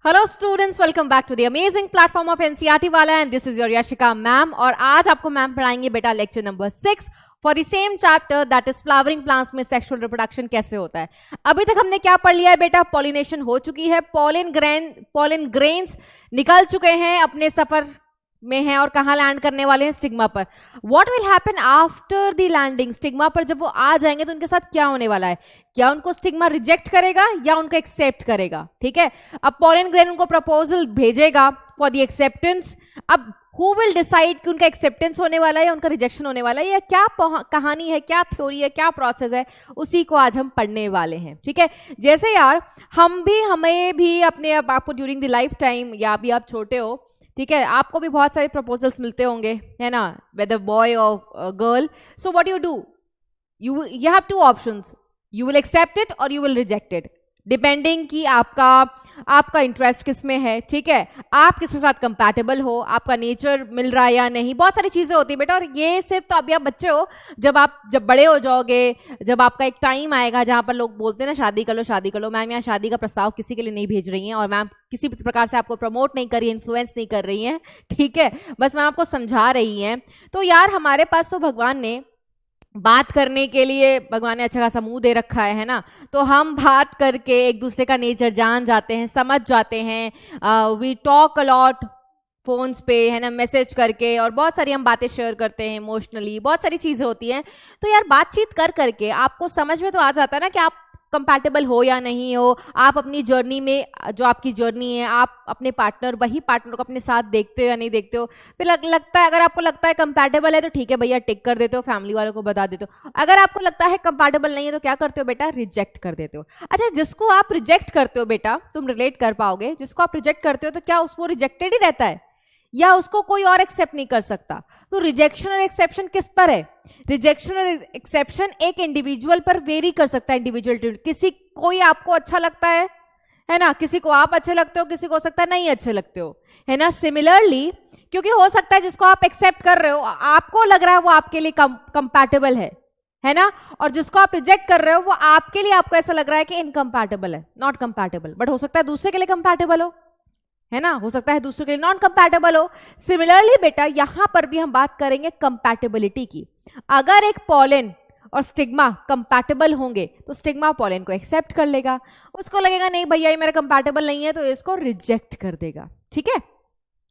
Hello students, welcome back to the amazing platform of NCERT वाला and this is your Yashika ma'am. और आज आपको ma'am पढ़ाएंगे बेटा lecture number 6 for the same chapter that is flowering plants में sexual reproduction कैसे होता है। अभी तक हमने क्या पढ़ लिया है बेटा? पॉलिनेशन हो चुकी है, पॉलिन ग्रेन्स निकल चुके हैं, अपने सफर में हैं और कहाँ लैंड करने वाले हैं? स्टिग्मा पर। What will happen after the landing? Stigma पर जब वो आ जाएंगे तो उनके साथ क्या होने वाला है? क्या उनको स्टिग्मा रिजेक्ट करेगा या उनको एक्सेप्ट करेगा? ठीक है, अब पॉलन ग्रेन उनको प्रपोजल भेजेगा फॉर द एक्सेप्टेंस। अब हु विल डिसाइड कि उनका एक्सेप्टेंस होने वाला है या उनका रिजेक्शन होने वाला है, या क्या कहानी है, क्या थ्योरी है, क्या प्रोसेस है, उसी को आज हम पढ़ने वाले हैं। ठीक है, जैसे यार हमें भी अपने आपको ड्यूरिंग द लाइफ टाइम, या अभी आप छोटे हो, ठीक है, आपको भी बहुत सारे प्रपोजल्स मिलते होंगे, है ना, वेदर बॉय और girl. So what you do, you have two options, you will accept it और you will reject it, depending कि आपका इंटरेस्ट किस में है। ठीक है, आप किसके साथ कंपैटिबल हो, आपका नेचर मिल रहा है या नहीं, बहुत सारी चीजें होती है बेटा। और ये सिर्फ तो अभी आप बच्चे हो, जब बड़े हो जाओगे, जब आपका एक टाइम आएगा जहां पर लोग बोलते हैं ना शादी कर लो शादी कर लो। मैम यहाँ शादी का प्रस्ताव किसी के लिए नहीं भेज रही हैं, और मैम किसी भी प्रकार से आपको प्रमोट नहीं कर रही है, इन्फ्लुएंस नहीं कर रही है। ठीक है, बस मैम आपको समझा रही हैं। तो यार हमारे पास तो भगवान ने बात करने के लिए, भगवान ने अच्छा खासा मुंह दे रखा है ना, तो हम बात करके एक दूसरे का नेचर जान जाते हैं, समझ जाते हैं। वी टॉक अलॉट फोन्स पे, है ना, मैसेज करके, और बहुत सारी हम बातें शेयर करते हैं इमोशनली, बहुत सारी चीजें होती हैं। तो यार बातचीत कर करके आपको समझ में तो आ जाता है ना कि आप कंपैटिबल हो या नहीं हो। आप अपनी जर्नी में, जो आपकी जर्नी है, आप अपने वही पार्टनर को अपने साथ देखते हो या नहीं देखते हो। फिर लगता है, अगर आपको लगता है कंपैटिबल है तो ठीक है भैया, टिक कर देते हो, फैमिली वालों को बता देते हो। अगर आपको लगता है कंपैटिबल नहीं है तो क्या करते हो बेटा? रिजेक्ट कर देते हो। अच्छा, जिसको आप रिजेक्ट करते हो बेटा, तुम रिलेट कर पाओगे, जिसको आप रिजेक्ट करते हो तो क्या वो रिजेक्टेड ही रहता है या उसको कोई और एक्सेप्ट नहीं कर सकता? तो रिजेक्शन और एक्सेप्शन किस पर है? रिजेक्शन और एक्सेप्शन एक इंडिविजुअल पर वेरी कर सकता है, इंडिविजुअल। कोई आपको अच्छा लगता है ना, किसी को आप अच्छे लगते हो, किसी को हो सकता है नहीं अच्छे लगते हो, है ना। सिमिलरली, क्योंकि हो सकता है जिसको आप एक्सेप्ट कर रहे हो आपको लग रहा है वो आपके लिए कंपैटिबल है ना, और जिसको आप रिजेक्ट कर रहे हो वो आपके लिए, आपको ऐसा लग रहा है कि इनकम्पैटिबल है, नॉट कंपैटिबल। बट हो सकता है दूसरे के लिए कंपैटिबल हो, है ना, हो सकता है दूसरे के लिए नॉन कंपैटिबल हो। सिमिलरली बेटा यहां पर भी हम बात करेंगे कंपैटिबिलिटी की। अगर एक पॉलन और स्टिग्मा कंपैटिबल होंगे तो स्टिग्मा पॉलन को एक्सेप्ट कर लेगा, उसको लगेगा नहीं भैया ये मेरा कंपैटिबल नहीं है, तो इसको रिजेक्ट कर देगा। ठीक है,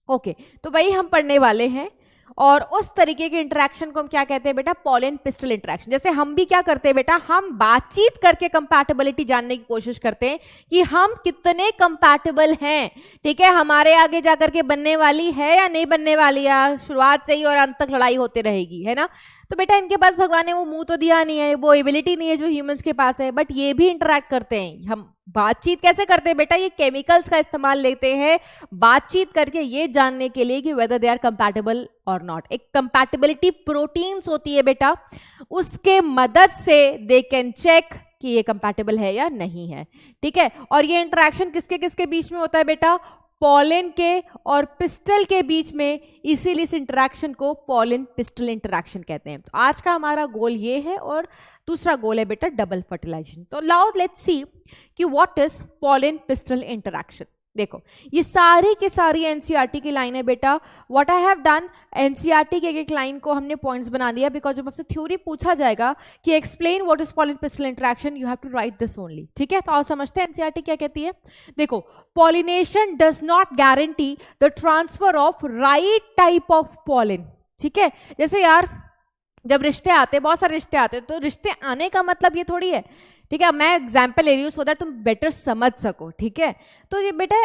ओके, तो वही हम पढ़ने वाले हैं। और उस तरीके के इंटरेक्शन को हम क्या कहते हैं बेटा? Pollen pistil interaction. जैसे हम भी क्या करते हैं बेटा, हम बातचीत करके कंपैटिबिलिटी जानने की कोशिश करते हैं कि हम कितने कंपैटिबल हैं। ठीक है, हमारे आगे जाकर के बनने वाली है या नहीं बनने वाली है, शुरुआत से ही और अंत तक लड़ाई होते रहेगी, है ना। तो बेटा इनके पास भगवान ने वो मुंह तो दिया नहीं है, वो एबिलिटी नहीं है जो ह्यूमंस के पास है, बट ये भी इंटरेक्ट करते हैं। हम बातचीत कैसे करते हैं बेटा? ये केमिकल्स का इस्तेमाल लेते हैं बातचीत करके ये जानने के लिए कि वेदर दे आर कंपैटिबल और नॉट। एक कंपैटिबिलिटी प्रोटीन्स होती है बेटा, उसके मदद से दे कैन चेक कि ये कंपैटिबल है या नहीं है। ठीक है, और ये इंटरेक्शन किसके किसके बीच में होता है बेटा? पॉलन के और पिस्टल के बीच में, इसीलिए इस इंटरेक्शन को पॉलन पिस्टल इंटरेक्शन कहते हैं। तो आज का हमारा गोल ये है, और दूसरा गोल है बेटा डबल फर्टिलाइजेशन। तो लाओ लेट्स सी कि what is pollen pistil interaction. देखो ये सारी की सारी एनसीईआरटी की लाइन है बेटा। What I have done, NCERT के एक लाइन को हमने पॉइंट्स बना दिया, बिकॉज जब आपसे थ्योरी पूछा जाएगा कि explain what is pollen pistil interaction, you have to write this only. ठीक है, तो आओ समझते हैं एनसीईआरटी क्या कहती है। देखो, pollination does not guarantee the transfer of right type of pollen. ठीक है, जैसे यार जब रिश्ते आते हैं, बहुत सारे रिश्ते आते हैं, तो रिश्ते आने का मतलब ये थोड़ी है, ठीक है, मैं एग्जाम्पल ले रही हूँ सो दैट तुम बेटर समझ सको। ठीक है, तो ये बेटा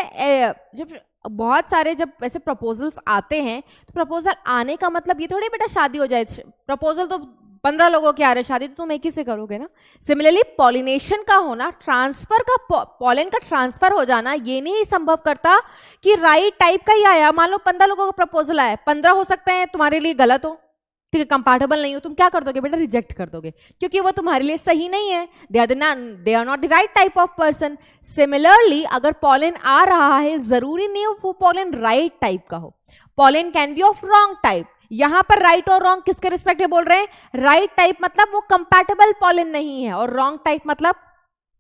जब बहुत सारे जब ऐसे प्रपोजल्स आते हैं, तो प्रपोजल आने का मतलब ये थोड़ी बेटा शादी हो जाए। प्रपोजल तो 15 लोगों के आ रहे, शादी तो तुम एक ही से करोगे ना। सिमिलरली पॉलिनेशन का होना, ट्रांसफर का, पॉलन का ट्रांसफर हो जाना, ये नहीं संभव करता कि राइट टाइप का ही आया। मान लो 15 लोगों का प्रपोजल आया, 15 हो सकते हैं तुम्हारे लिए गलत हो, ठीक है, कंपैटिबल नहीं हो, तुम क्या कर दोगे बेटा? रिजेक्ट कर दोगे, क्योंकि वो तुम्हारे लिए सही नहीं है। They are not the right type of person. Similarly अगर पॉलन आ रहा है, जरूरी नहीं हो वो पॉलन राइट टाइप का हो, pollen can be of wrong type. यहां पर राइट और रॉन्ग किसके रिस्पेक्ट में बोल रहे हैं? राइट टाइप मतलब वो कंपैटिबल पॉलन नहीं है, और रॉन्ग टाइप मतलब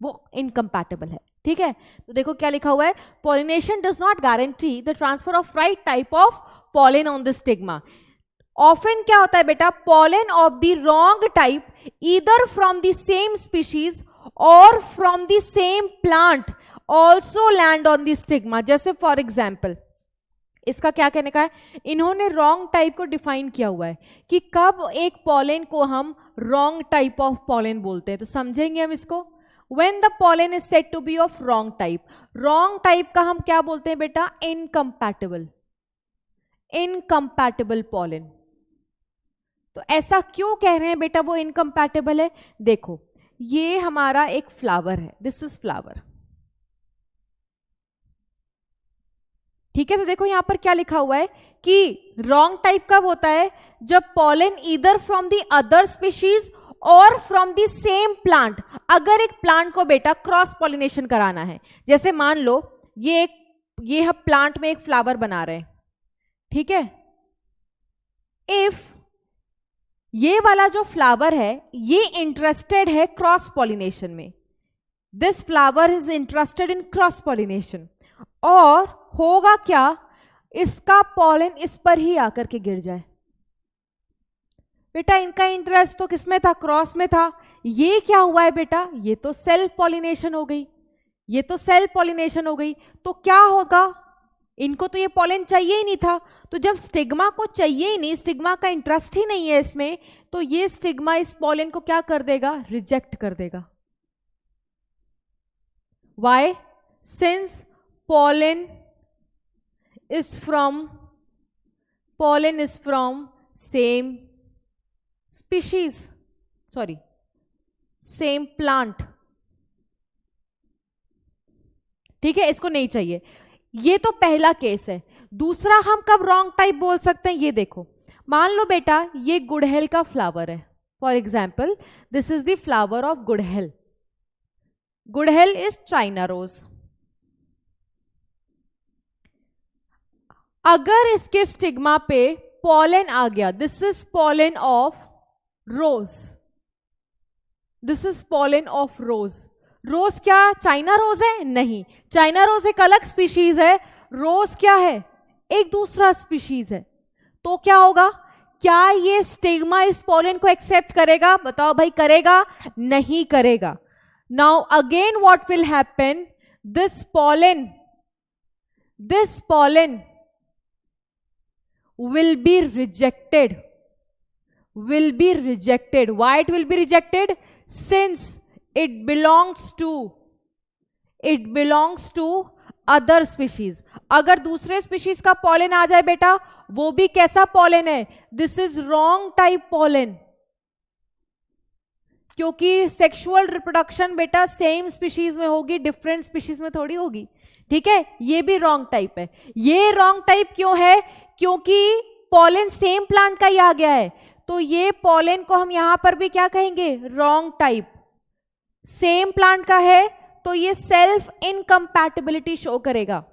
वो इनकम्पैटिबल है। ठीक है, तो देखो क्या लिखा हुआ है, pollination does not guarantee the transfer of right type of pollen on the stigma. Often क्या होता है बेटा, pollen of the wrong type either from the same species और from the same plant also land on the stigma. जैसे for example इसका क्या कहने का है, इन्होंने रॉन्ग टाइप को डिफाइन किया हुआ है कि कब एक पॉलन को हम रॉन्ग टाइप ऑफ पॉलन बोलते हैं, तो समझेंगे हम इसको। When the pollen is said to be of wrong type, wrong type का हम क्या बोलते हैं बेटा, incompatible, incompatible pollen। तो ऐसा क्यों कह रहे हैं बेटा वो इनकम्पैटिबल है, देखो ये हमारा एक फ्लावर है, दिस इज फ्लावर, ठीक है। तो देखो यहां पर क्या लिखा हुआ है कि रॉन्ग टाइप कब होता है, जब pollen either from the other species और फ्रॉम द सेम प्लांट। अगर एक प्लांट को बेटा क्रॉस पॉलिनेशन कराना है, जैसे मान लो ये हम प्लांट में एक फ्लावर बना रहे हैं, ठीक है। इफ ये वाला जो फ्लावर है ये इंटरेस्टेड है क्रॉस पॉलिनेशन में, this flower is interested in cross pollination, और होगा क्या, इसका पॉलन इस पर ही आकर के गिर जाए। बेटा इनका इंटरेस्ट तो किसमें था, क्रॉस में था। ये क्या हुआ है बेटा, ये तो सेल्फ पॉलिनेशन हो गई, ये तो सेल्फ पॉलिनेशन हो गई। तो क्या होगा, इनको तो ये पॉलन चाहिए ही नहीं था, तो जब स्टिग्मा को चाहिए ही नहीं, स्टिग्मा का इंटरेस्ट ही नहीं है इसमें, तो ये स्टिग्मा इस पॉलन को क्या कर देगा, रिजेक्ट कर देगा। Why, since pollen is from same species, sorry, same plant, ठीक है, इसको नहीं चाहिए। ये तो पहला केस है। दूसरा हम कब रॉन्ग टाइप बोल सकते हैं, ये देखो, मान लो बेटा ये गुड़हल का फ्लावर है, for example this is the flower of गुड़हल, गुड़हल इज चाइना रोज। अगर इसके स्टिग्मा पे पॉलन आ गया, this is pollen of rose, this is pollen of rose. Rose क्या चाइना रोज है, नहीं, चाइना रोज एक अलग स्पीशीज है, रोज क्या है, एक दूसरा स्पीशीज है। तो क्या होगा, क्या ये स्टिग्मा इस पॉलन को एक्सेप्ट करेगा, बताओ भाई, करेगा, नहीं करेगा। Now again what will happen, this pollen will be rejected, will be rejected. Why it will be rejected? Since it belongs to other species. अगर दूसरे स्पीशीज का पॉलन आ जाए बेटा, वो भी कैसा पॉलन है, this is wrong type pollen, क्योंकि सेक्सुअल रिप्रोडक्शन बेटा सेम स्पीशीज में होगी, डिफरेंट स्पीशीज में थोड़ी होगी, ठीक है। ये भी रॉन्ग टाइप है। ये रॉन्ग टाइप क्यों है, क्योंकि पॉलन सेम प्लांट का ही आ गया है, तो ये पॉलन को हम यहां पर भी क्या कहेंगे, रॉन्ग टाइप। सेम प्लांट का है तो ये सेल्फ इनकम्पैटिबिलिटी शो करेगा,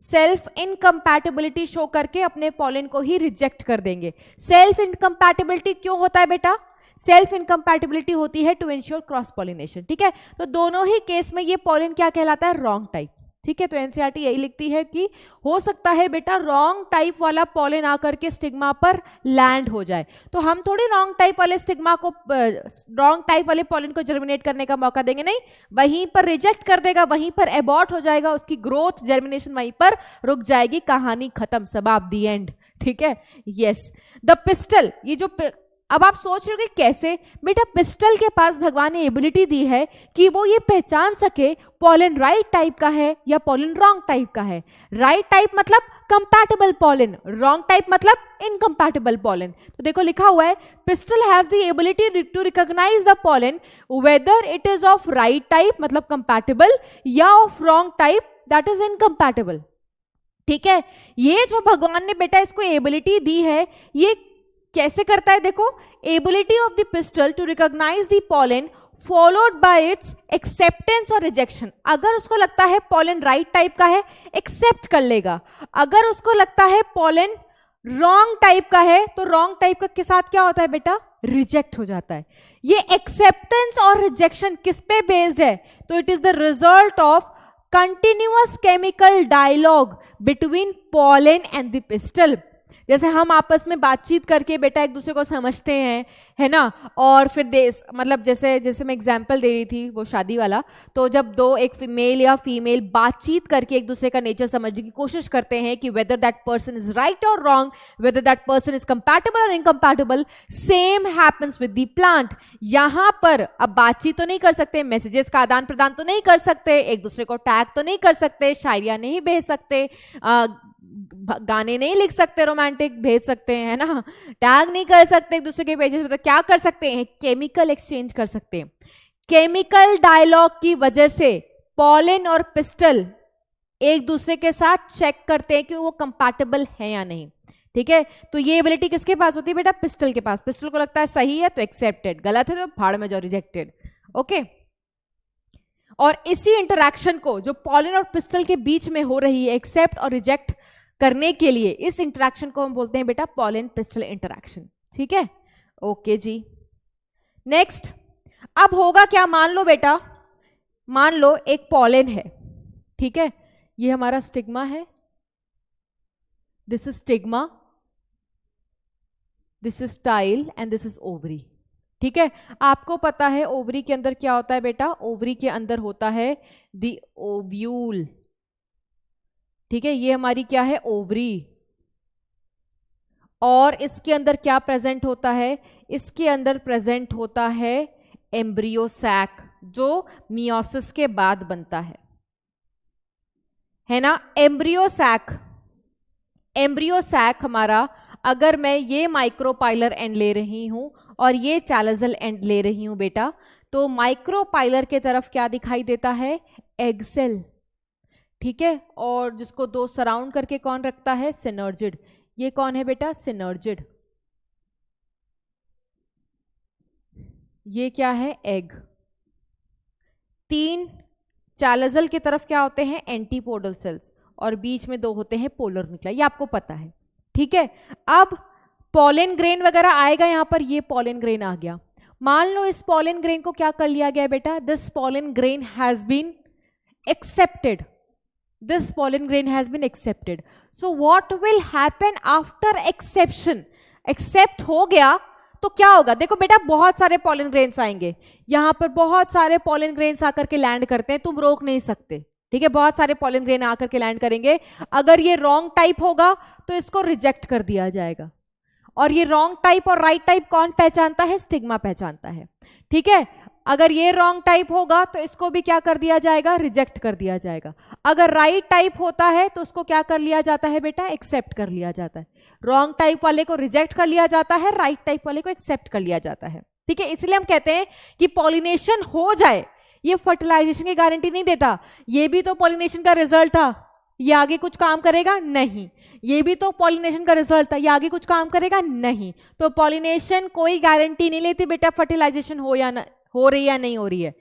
सेल्फ इनकम्पैटिबिलिटी शो करके अपने पॉलन को ही रिजेक्ट कर देंगे। सेल्फ इनकम्पैटिबिलिटी क्यों होता है बेटा, सेल्फ इनकम्पैटिबिलिटी होती है टू इंश्योर क्रॉस पॉलिनेशन, ठीक है। तो दोनों ही केस में ये पॉलन क्या कहलाता है, रॉन्ग टाइप, ठीक है। तो एनसीईआरटी यही लिखती है कि हो सकता है बेटा रॉन्ग टाइप वाला पॉलन आकर के स्टिग्मा पर लैंड हो जाए, तो हम थोड़ी रॉन्ग टाइप वाले स्टिग्मा को, रॉन्ग टाइप वाले पॉलन को जर्मिनेट करने का मौका देंगे, नहीं, वहीं पर रिजेक्ट कर देगा, वहीं पर एबॉर्ट हो जाएगा, उसकी ग्रोथ जर्मिनेशन वहीं पर रुक जाएगी, कहानी खत्म, समाप्त, दी एंड, ठीक है। यस, द पिस्टल, ये जो अब आप सोच रहे हो कि कैसे, बेटा पिस्टल के पास भगवान ने एबिलिटी दी है कि वो ये पहचान सके पॉलन राइट टाइप का है या पॉलन रॉन्ग टाइप का है। राइट टाइप मतलब कंपैटिबल पॉलन, रॉन्ग टाइप मतलब इनकम्पैटिबल पॉलन। तो देखो लिखा हुआ है, pistil has the ability to recognise the pollen whether it is of right type मतलब कंपैटिबल या of wrong type that is incompatible, ठीक है। ये जो भगवान ने बेटा इसको एबिलिटी दी है, ये कैसे करता है, देखो, ability of the pistil to recognise the pollen followed by its acceptance और रिजेक्शन। अगर उसको लगता है पॉलन राइट टाइप का है, एक्सेप्ट कर लेगा, अगर उसको लगता है पॉलन रॉन्ग टाइप का है तो रॉन्ग टाइप का के साथ क्या होता है बेटा, रिजेक्ट हो जाता है। ये एक्सेप्टेंस और रिजेक्शन किस पे बेस्ड है, तो it is the result of continuous chemical dialogue between pollen and the pistil. जैसे हम आपस में बातचीत करके बेटा एक दूसरे को समझते हैं, है ना, और फिर मतलब जैसे जैसे मैं एग्जांपल दे रही थी वो शादी वाला, तो जब दो एक मेल या फीमेल बातचीत करके एक दूसरे का नेचर समझने की कोशिश करते हैं कि whether that person is right और wrong, whether that person is compatible और incompatible, same happens with the plant. यहां पर अब बातचीत तो नहीं कर सकते, मैसेजेस का आदान प्रदान तो नहीं कर सकते, एक दूसरे को टैग तो नहीं कर सकते, शायरियां नहीं भेज सकते, गाने नहीं लिख सकते, रोमांटिक भेज सकते हैं, है ना, टैग नहीं कर सकते एक दूसरे के पेजेस पे, तो क्या कर सकते हैं, केमिकल एक्सचेंज कर सकते हैं। केमिकल डायलॉग की वजह से पॉलन और पिस्टल एक दूसरे के साथ चेक करते हैं कि वो कंपैटिबल है या नहीं, ठीक है। तो ये एबिलिटी किसके पास होती है बेटा, पिस्टल के पास। पिस्टल को लगता है सही है तो एक्सेप्टेड, गलत है तो भाड़ में जाओ, रिजेक्टेड, ओके। और इसी इंटरैक्शन को जो पॉलन और पिस्टल के बीच में हो रही है, एक्सेप्ट और रिजेक्ट करने के लिए, इस इंटरैक्शन को हम बोलते हैं बेटा पॉलन पिस्टल इंटरैक्शन, ठीक है, ओके जी। नेक्स्ट, अब होगा क्या, मान लो बेटा, मान लो एक पॉलन है, ठीक है, ये हमारा स्टिग्मा है, this is stigma, this is style and this is ovary, ठीक है। आपको पता है ओवरी के अंदर क्या होता है बेटा, ओवरी के अंदर होता है द ओव्यूल, ठीक है, ये हमारी क्या है, ओवरी। और इसके अंदर क्या प्रेजेंट होता है, इसके अंदर प्रेजेंट होता है एम्ब्रियो सैक, जो मियोसिस के बाद बनता है ना। एम्ब्रियो सैक हमारा, अगर मैं ये माइक्रोपाइलर एंड ले रही हूं और ये चैलोजल एंड ले रही हूं बेटा, तो माइक्रोपाइलर के तरफ क्या दिखाई देता है, एग सेल, ठीक है, और जिसको दो सराउंड करके कौन रखता है, सिनर्जिड। ये कौन है बेटा, सिनर्जिड। ये क्या है, एग। तीन चैलोजल की तरफ क्या होते हैं, एंटीपोडल सेल्स, और बीच में दो होते हैं पोलर न्यूक्लिया, ये आपको पता है, ठीक है। अब पॉलन ग्रेन वगैरह आएगा यहां पर, ये पॉलन ग्रेन आ गया। मान लो इस पॉलन ग्रेन को क्या कर लिया गया बेटा, this pollen grain has been accepted, this pollen grain has been accepted. So what will happen after exception? Accept हो गया तो क्या होगा, देखो बेटा बहुत सारे pollen grains आएंगे, यहां पर बहुत सारे pollen grains आकर के लैंड करते हैं, तुम रोक नहीं सकते, ठीक है, बहुत सारे pollen grain आकर के लैंड करेंगे। अगर ये रॉन्ग टाइप होगा तो इसको रिजेक्ट कर दिया जाएगा, और ये रॉन्ग टाइप और राइट टाइप कौन पहचानता है, स्टिग्मा पहचानता है, ठीक है। अगर ये रॉन्ग टाइप होगा तो इसको भी क्या कर दिया जाएगा, रिजेक्ट कर दिया जाएगा। अगर राइट टाइप होता है तो उसको क्या कर लिया जाता है बेटा, एक्सेप्ट कर लिया जाता है। रॉन्ग टाइप वाले को रिजेक्ट कर लिया जाता है, राइट टाइप वाले को एक्सेप्ट कर लिया जाता है, ठीक है। इसलिए हम कहते हैं कि पॉलिनेशन हो जाए, ये फर्टिलाइजेशन की गारंटी नहीं देता। ये भी तो पॉलिनेशन का रिजल्ट था, ये आगे कुछ काम करेगा नहीं। ये भी तो पॉलिनेशन का रिजल्ट था, ये आगे कुछ काम करेगा नहीं। तो पॉलिनेशन कोई गारंटी नहीं लेती बेटा फर्टिलाइजेशन हो या हो रही या नहीं हो रही है।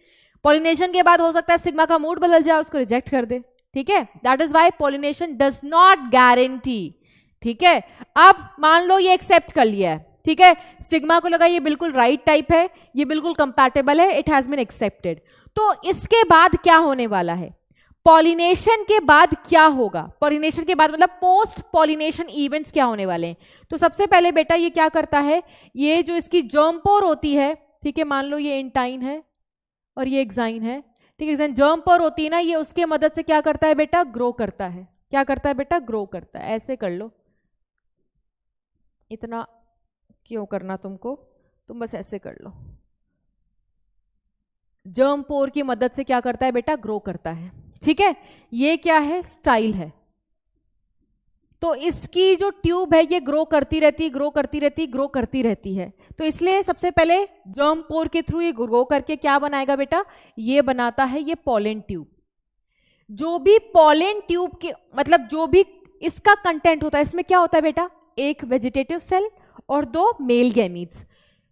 पॉलिनेशन के बाद हो सकता है स्टिग्मा का मूड बदल जाए, उसको रिजेक्ट कर दे, ठीक है। That is why pollination does not guarantee, ठीक है। अब मान लो ये एक्सेप्ट कर लिया है, ठीक है, स्टिग्मा को लगा ये बिल्कुल राइट टाइप है, ये बिल्कुल कंपैटिबल है, इट हैज बीन एक्सेप्टेड। तो इसके बाद क्या होने वाला है, पॉलिनेशन के बाद क्या होगा, पॉलिनेशन के बाद मतलब पोस्ट पॉलिनेशन इवेंट्स क्या होने वाले हैं। तो सबसे पहले बेटा ये क्या करता है, ये जो इसकी जर्म पोर होती है, ठीक है, मान लो ये इंटाइन है और ये एक्साइन है, ठीक है, जर्म पोर होती है ना, ये उसके मदद से क्या करता है बेटा, ग्रो करता है। क्या करता है बेटा, ग्रो करता है। ऐसे कर लो, इतना क्यों करना तुमको, तुम बस ऐसे कर लो। जर्म पोर की मदद से क्या करता है बेटा, ग्रो करता है, ठीक है। ये क्या है, स्टाइल है। तो इसकी जो ट्यूब है ये ग्रो करती रहती, ग्रो करती रहती, ग्रो करती रहती है। तो इसलिए सबसे पहले जर्म पोर के थ्रू ये ग्रो करके क्या बनाएगा बेटा, ये बनाता है ये पॉलन ट्यूब। जो भी पॉलन ट्यूब के मतलब जो भी इसका कंटेंट होता है, इसमें क्या होता है बेटा, एक वेजिटेटिव सेल और दो मेल गैमीट्स।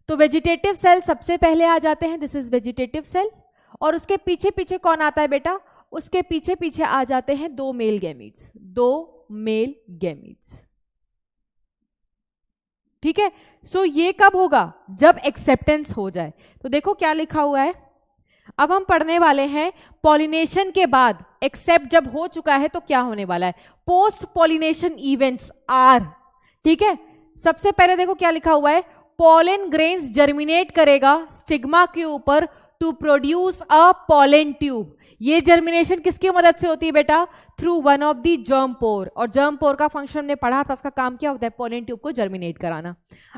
तो वेजिटेटिव सेल सबसे पहले आ जाते हैं, दिस इज वेजिटेटिव सेल, और उसके पीछे पीछे कौन आता है बेटा, उसके पीछे पीछे आ जाते हैं दो मेल गैमीट्स, दो मेल गैमीट्स, ठीक है, सो ये कब होगा? जब एक्सेप्टेंस हो जाए। तो देखो क्या लिखा हुआ है, अब हम पढ़ने वाले हैं पॉलिनेशन के बाद एक्सेप्ट जब हो चुका है तो क्या होने वाला है। पोस्ट पॉलिनेशन इवेंट्स आर, ठीक है। सबसे पहले देखो क्या लिखा हुआ है, पॉलन ग्रेन्स जर्मिनेट करेगा स्टिग्मा के ऊपर to produce a pollen tube. ये जर्मिनेशन किसकी मदद से होती है बेटा? Through one of the germ pore. और जर्म पोर का फंक्शन हमने पढ़ा था, उसका काम क्या होता है? पॉलन ट्यूब को जर्मिनेट कराना।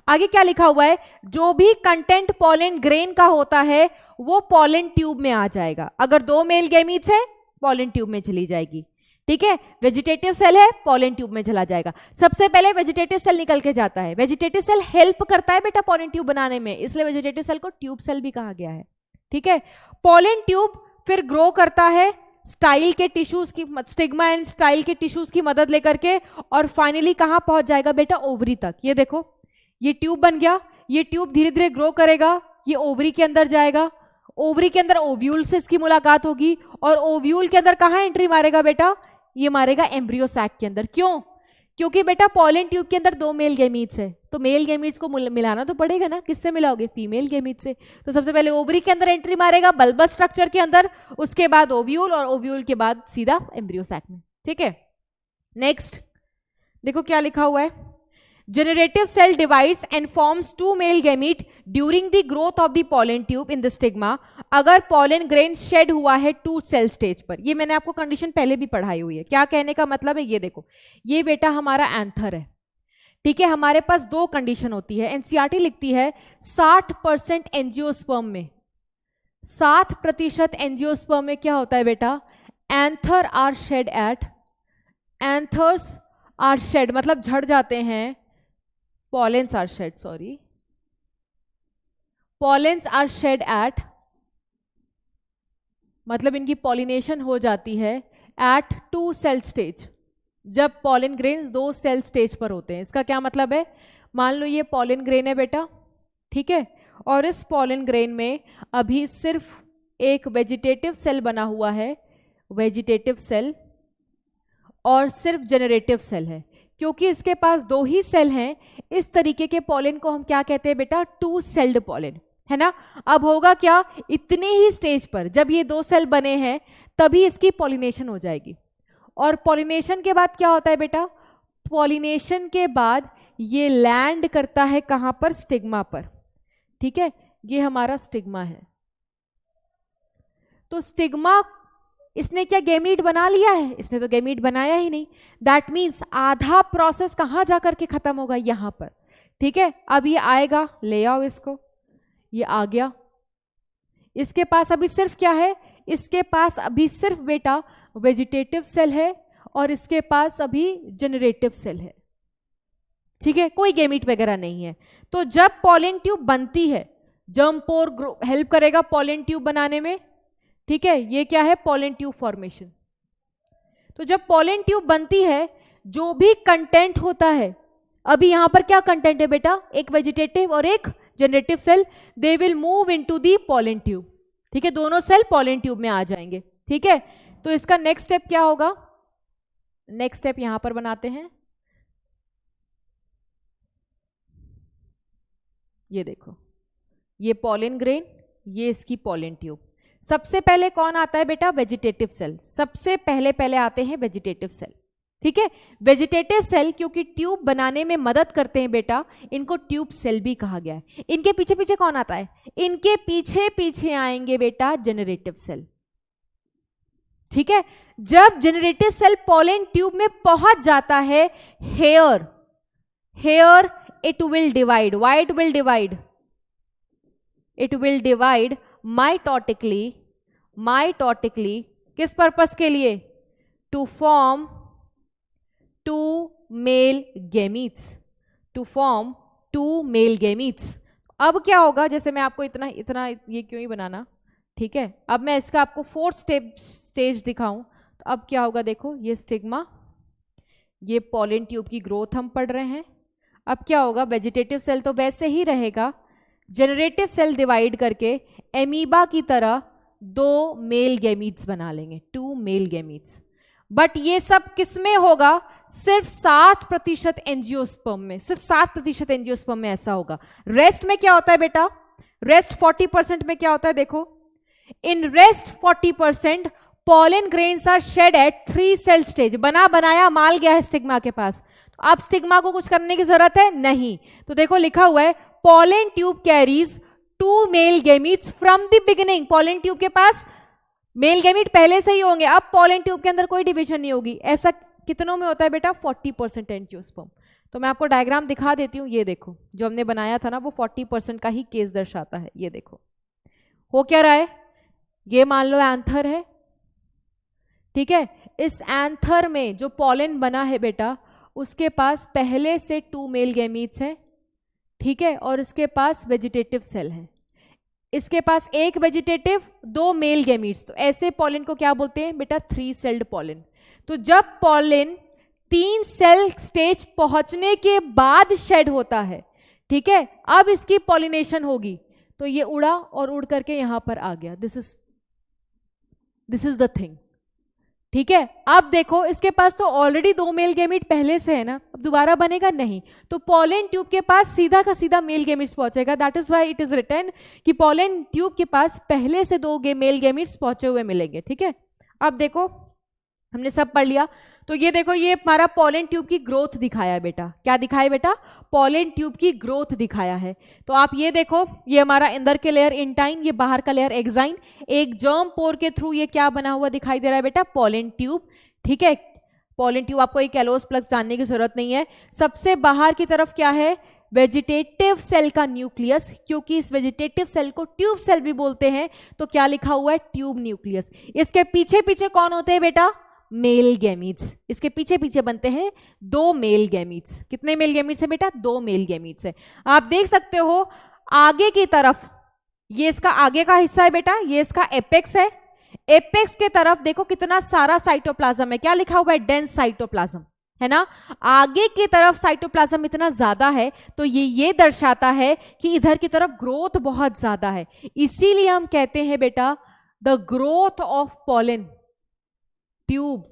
आगे क्या लिखा हुआ है, जो भी कंटेंट पॉलन ग्रेन का होता है वो पॉलन ट्यूब में आ जाएगा। अगर 2 मेल गैमीट्स है पॉलन ट्यूब में चली जाएगी, ठीक है। वेजिटेटिव सेल है, पॉलन ट्यूब में चला जाएगा। सबसे पहले वेजिटेटिव सेल निकल के जाता है। वेजिटेटिव सेल हेल्प करता है बेटा पॉलन ट्यूब बनाने में, इसलिए वेजिटेटिव सेल को ट्यूब सेल भी कहा गया है, ठीक है। पॉलन ट्यूब फिर ग्रो करता है स्टाइल के टिश्यूज की, स्टिग्मा एंड स्टाइल के टिश्यूज की मदद लेकर के, और फाइनली कहां पहुंच जाएगा बेटा? ओवरी तक। ये देखो ये ट्यूब बन गया, ये ट्यूब धीरे धीरे ग्रो करेगा, ये ओवरी के अंदर जाएगा, ओवरी के अंदर ओव्यूल से इसकी मुलाकात होगी, और ओव्यूल के अंदर कहां एंट्री मारेगा बेटा? ये मारेगा एम्ब्रियो सैक के अंदर। क्यों? क्योंकि बेटा पॉलन ट्यूब के अंदर 2 मेल गैमीट्स है, तो मेल गैमीट्स को मिलाना तो पड़ेगा ना, किससे मिलाओगे? फीमेल गैमीट से। तो सबसे पहले ओवरी के अंदर एंट्री मारेगा बल्बस स्ट्रक्चर के अंदर, उसके बाद ओव्यूल, और ओव्यूल के बाद सीधा एम्ब्रियो सैक में, ठीक है। नेक्स्ट देखो क्या लिखा हुआ है, generative cell divides and forms 2 male gamete during the growth of the pollen tube in the stigma। अगर pollen grain shed हुआ है 2 cell stage पर। ये मैंने आपको कंडीशन पहले भी पढ़ाई हुई है। क्या कहने का मतलब है, ये देखो ये बेटा हमारा एंथर है, ठीक है। हमारे पास 2 कंडीशन होती है, एनसीईआरटी लिखती है 60% एंजियोस्पर्म में, 60% एंजियोस्पर्म में क्या होता है बेटा? Anther are shed at, anthers are shed मतलब झड़ जाते हैं, pollens are shed, sorry, pollens are shed at मतलब इनकी पॉलिनेशन हो जाती है at 2 cell stage, जब पॉलन ग्रेन्स 2 सेल स्टेज पर होते हैं। इसका क्या मतलब है? मान लो ये पॉलन ग्रेन है बेटा, ठीक है, और इस पॉलन ग्रेन में अभी सिर्फ एक वेजिटेटिव सेल बना हुआ है, वेजिटेटिव सेल, और सिर्फ जेनरेटिव सेल है। क्योंकि इसके पास 2 ही सेल हैं, इस तरीके के पॉलन को हम क्या कहते हैं बेटा? 2 सेल्ड पॉलन, है ना। अब होगा क्या, इतने ही स्टेज पर जब ये 2 सेल बने हैं तभी इसकी पॉलिनेशन हो जाएगी। और पॉलिनेशन के बाद क्या होता है बेटा? पॉलिनेशन के बाद ये लैंड करता है कहां पर? स्टिग्मा पर, ठीक है। ये हमारा स्टिग्मा है। तो स्टिग्मा इसने क्या गैमीट बना लिया है? इसने तो गैमीट बनाया ही नहीं। दैट मीन्स आधा प्रोसेस कहां जाकर के खत्म होगा? यहां पर, ठीक है। अब ये आएगा, ले आओ इसको, ये आ गया। इसके पास अभी सिर्फ क्या है? इसके पास अभी सिर्फ बेटा वेजिटेटिव सेल है, और इसके पास अभी जनरेटिव सेल है, ठीक है। कोई गैमीट वगैरह नहीं है। तो जब पॉलन ट्यूब बनती है, जर्म पोर हेल्प करेगा पॉलन ट्यूब बनाने में, ठीक है। ये क्या है? Pollen tube formation. तो जब पॉलन ट्यूब बनती है, जो भी कंटेंट होता है, अभी यहां पर क्या कंटेंट है बेटा? एक वेजिटेटिव और एक generative cell, they will move into the pollen tube, ठीक है। दोनों सेल पॉलन ट्यूब में आ जाएंगे, ठीक है। तो इसका नेक्स्ट स्टेप क्या होगा? नेक्स्ट स्टेप यहां पर बनाते हैं, ये देखो, ये पॉलन ग्रेन, ये इसकी पॉलन ट्यूब। सबसे पहले कौन आता है बेटा? Vegetative cell. सबसे पहले आते हैं वेजिटेटिव सेल, ठीक है। वेजिटेटिव सेल क्योंकि ट्यूब बनाने में मदद करते हैं बेटा, इनको ट्यूब सेल भी कहा गया है। इनके पीछे पीछे कौन आता है? इनके पीछे पीछे आएंगे बेटा जनरेटिव सेल, ठीक है। जब जनरेटिव सेल पॉलन ट्यूब में पहुंच जाता है, here it will divide. Why it will divide? It will divide mitotically. किस पर्पस के लिए? To form 2 male gametes, to form 2 male gametes. अब क्या होगा? जैसे मैं आपको इतना ये क्यों ही बनाना, ठीक है। अब मैं इसका आपको 4th स्टेज दिखाऊं तो अब क्या होगा? देखो ये स्टिग्मा, ये पॉलन ट्यूब की ग्रोथ हम पढ़ रहे हैं। अब क्या होगा? वेजिटेटिव सेल तो वैसे ही रहेगा, जनरेटिव सेल डिवाइड करके एमीबा की तरह 2 मेल गैमीट्स बना लेंगे, 2 मेल गैमीट्स। बट ये सब किस में होगा? सिर्फ 7% एंजियोस्पर्म में, सिर्फ 7% एंजियोस्पर्म में ऐसा होगा। रेस्ट में क्या होता है बेटा? रेस्ट 40% में क्या होता है? देखो, in rest 40% pollen grains are shed at 3 cell stage। बना बनाया माल गया है स्टिग्मा के पास, तो अब स्टिग्मा को कुछ करने की जरूरत है नहीं। तो देखो लिखा हुआ है pollen tube carries 2 male gametes from the beginning। pollen tube के पास मेल गैमीट पहले से ही होंगे, अब pollen tube के अंदर कोई डिवीजन नहीं होगी। ऐसा कितनों में होता है बेटा? 40% एंजियोस्पर्म। तो मैं आपको डायग्राम दिखा देती हूँ, ये देखो जो हमने बनाया था ना वो 40% का ही केस दर्शाता है। ये देखो हो क्या रहा है, ये मान लो एंथर है, ठीक है। इस एंथर में जो पॉलन बना है बेटा, उसके पास पहले से 2 मेल गैमीट्स हैं, ठीक है, और इसके पास वेजिटेटिव सेल है। इसके पास एक वेजिटेटिव 2 मेल गैमीट्स, तो ऐसे पॉलन को क्या बोलते हैं बेटा? 3 सेल्ड पॉलन। तो जब पॉलन 3 सेल स्टेज पहुंचने के बाद शेड होता है, ठीक है, अब इसकी पॉलिनेशन होगी, तो ये उड़ा और उड़ करके यहां पर आ गया। दिस इज द थिंग, ठीक है। अब देखो इसके पास तो ऑलरेडी 2 मेल गैमीट पहले से है ना, अब दोबारा बनेगा नहीं, तो पॉलन ट्यूब के पास सीधा का सीधा मेल गैमीट्स पहुंचेगा। That is why it is written कि पॉलन ट्यूब के पास पहले से 2 मेल गैमीट्स पहुंचे हुए मिलेंगे, ठीक है। अब देखो हमने सब पढ़ लिया, तो ये देखो ये हमारा पॉलन ट्यूब की ग्रोथ दिखाया है बेटा। क्या दिखाया बेटा? पॉलन ट्यूब की ग्रोथ दिखाया है। तो आप ये देखो, ये हमारा अंदर के लेयर इंटाइन, ये बाहर का लेयर एक्साइन, एक जर्म पोर के थ्रू ये क्या बना हुआ दिखाई दे रहा है बेटा? पॉलन ट्यूब, ठीक है। पॉलन ट्यूब आपको एक कैलोस प्लग्स जानने की जरूरत नहीं है। सबसे बाहर की तरफ क्या है? वेजिटेटिव सेल का न्यूक्लियस, क्योंकि इस वेजिटेटिव सेल को ट्यूब सेल भी बोलते हैं, तो क्या लिखा हुआ है? Tube nucleus. इसके पीछे पीछे कौन होते हैं बेटा? Male gametes. इसके पीछे पीछे बनते हैं 2 मेल गैमीट्स। कितने मेल गैमीट्स है बेटा? 2 मेल गैमीट्स है। आप देख सकते हो आगे की तरफ, ये इसका आगे का हिस्सा है बेटा, ये इसका एपेक्स है। एपेक्स के तरफ देखो कितना सारा साइटोप्लाज्म है। क्या लिखा हुआ है? डेंस साइटोप्लाज्म, है ना। आगे की तरफ साइटोप्लाज्म इतना ज्यादा है, तो ये दर्शाता है कि इधर की तरफ ग्रोथ बहुत ज्यादा है। इसीलिए हम कहते हैं बेटा the growth of pollen tube,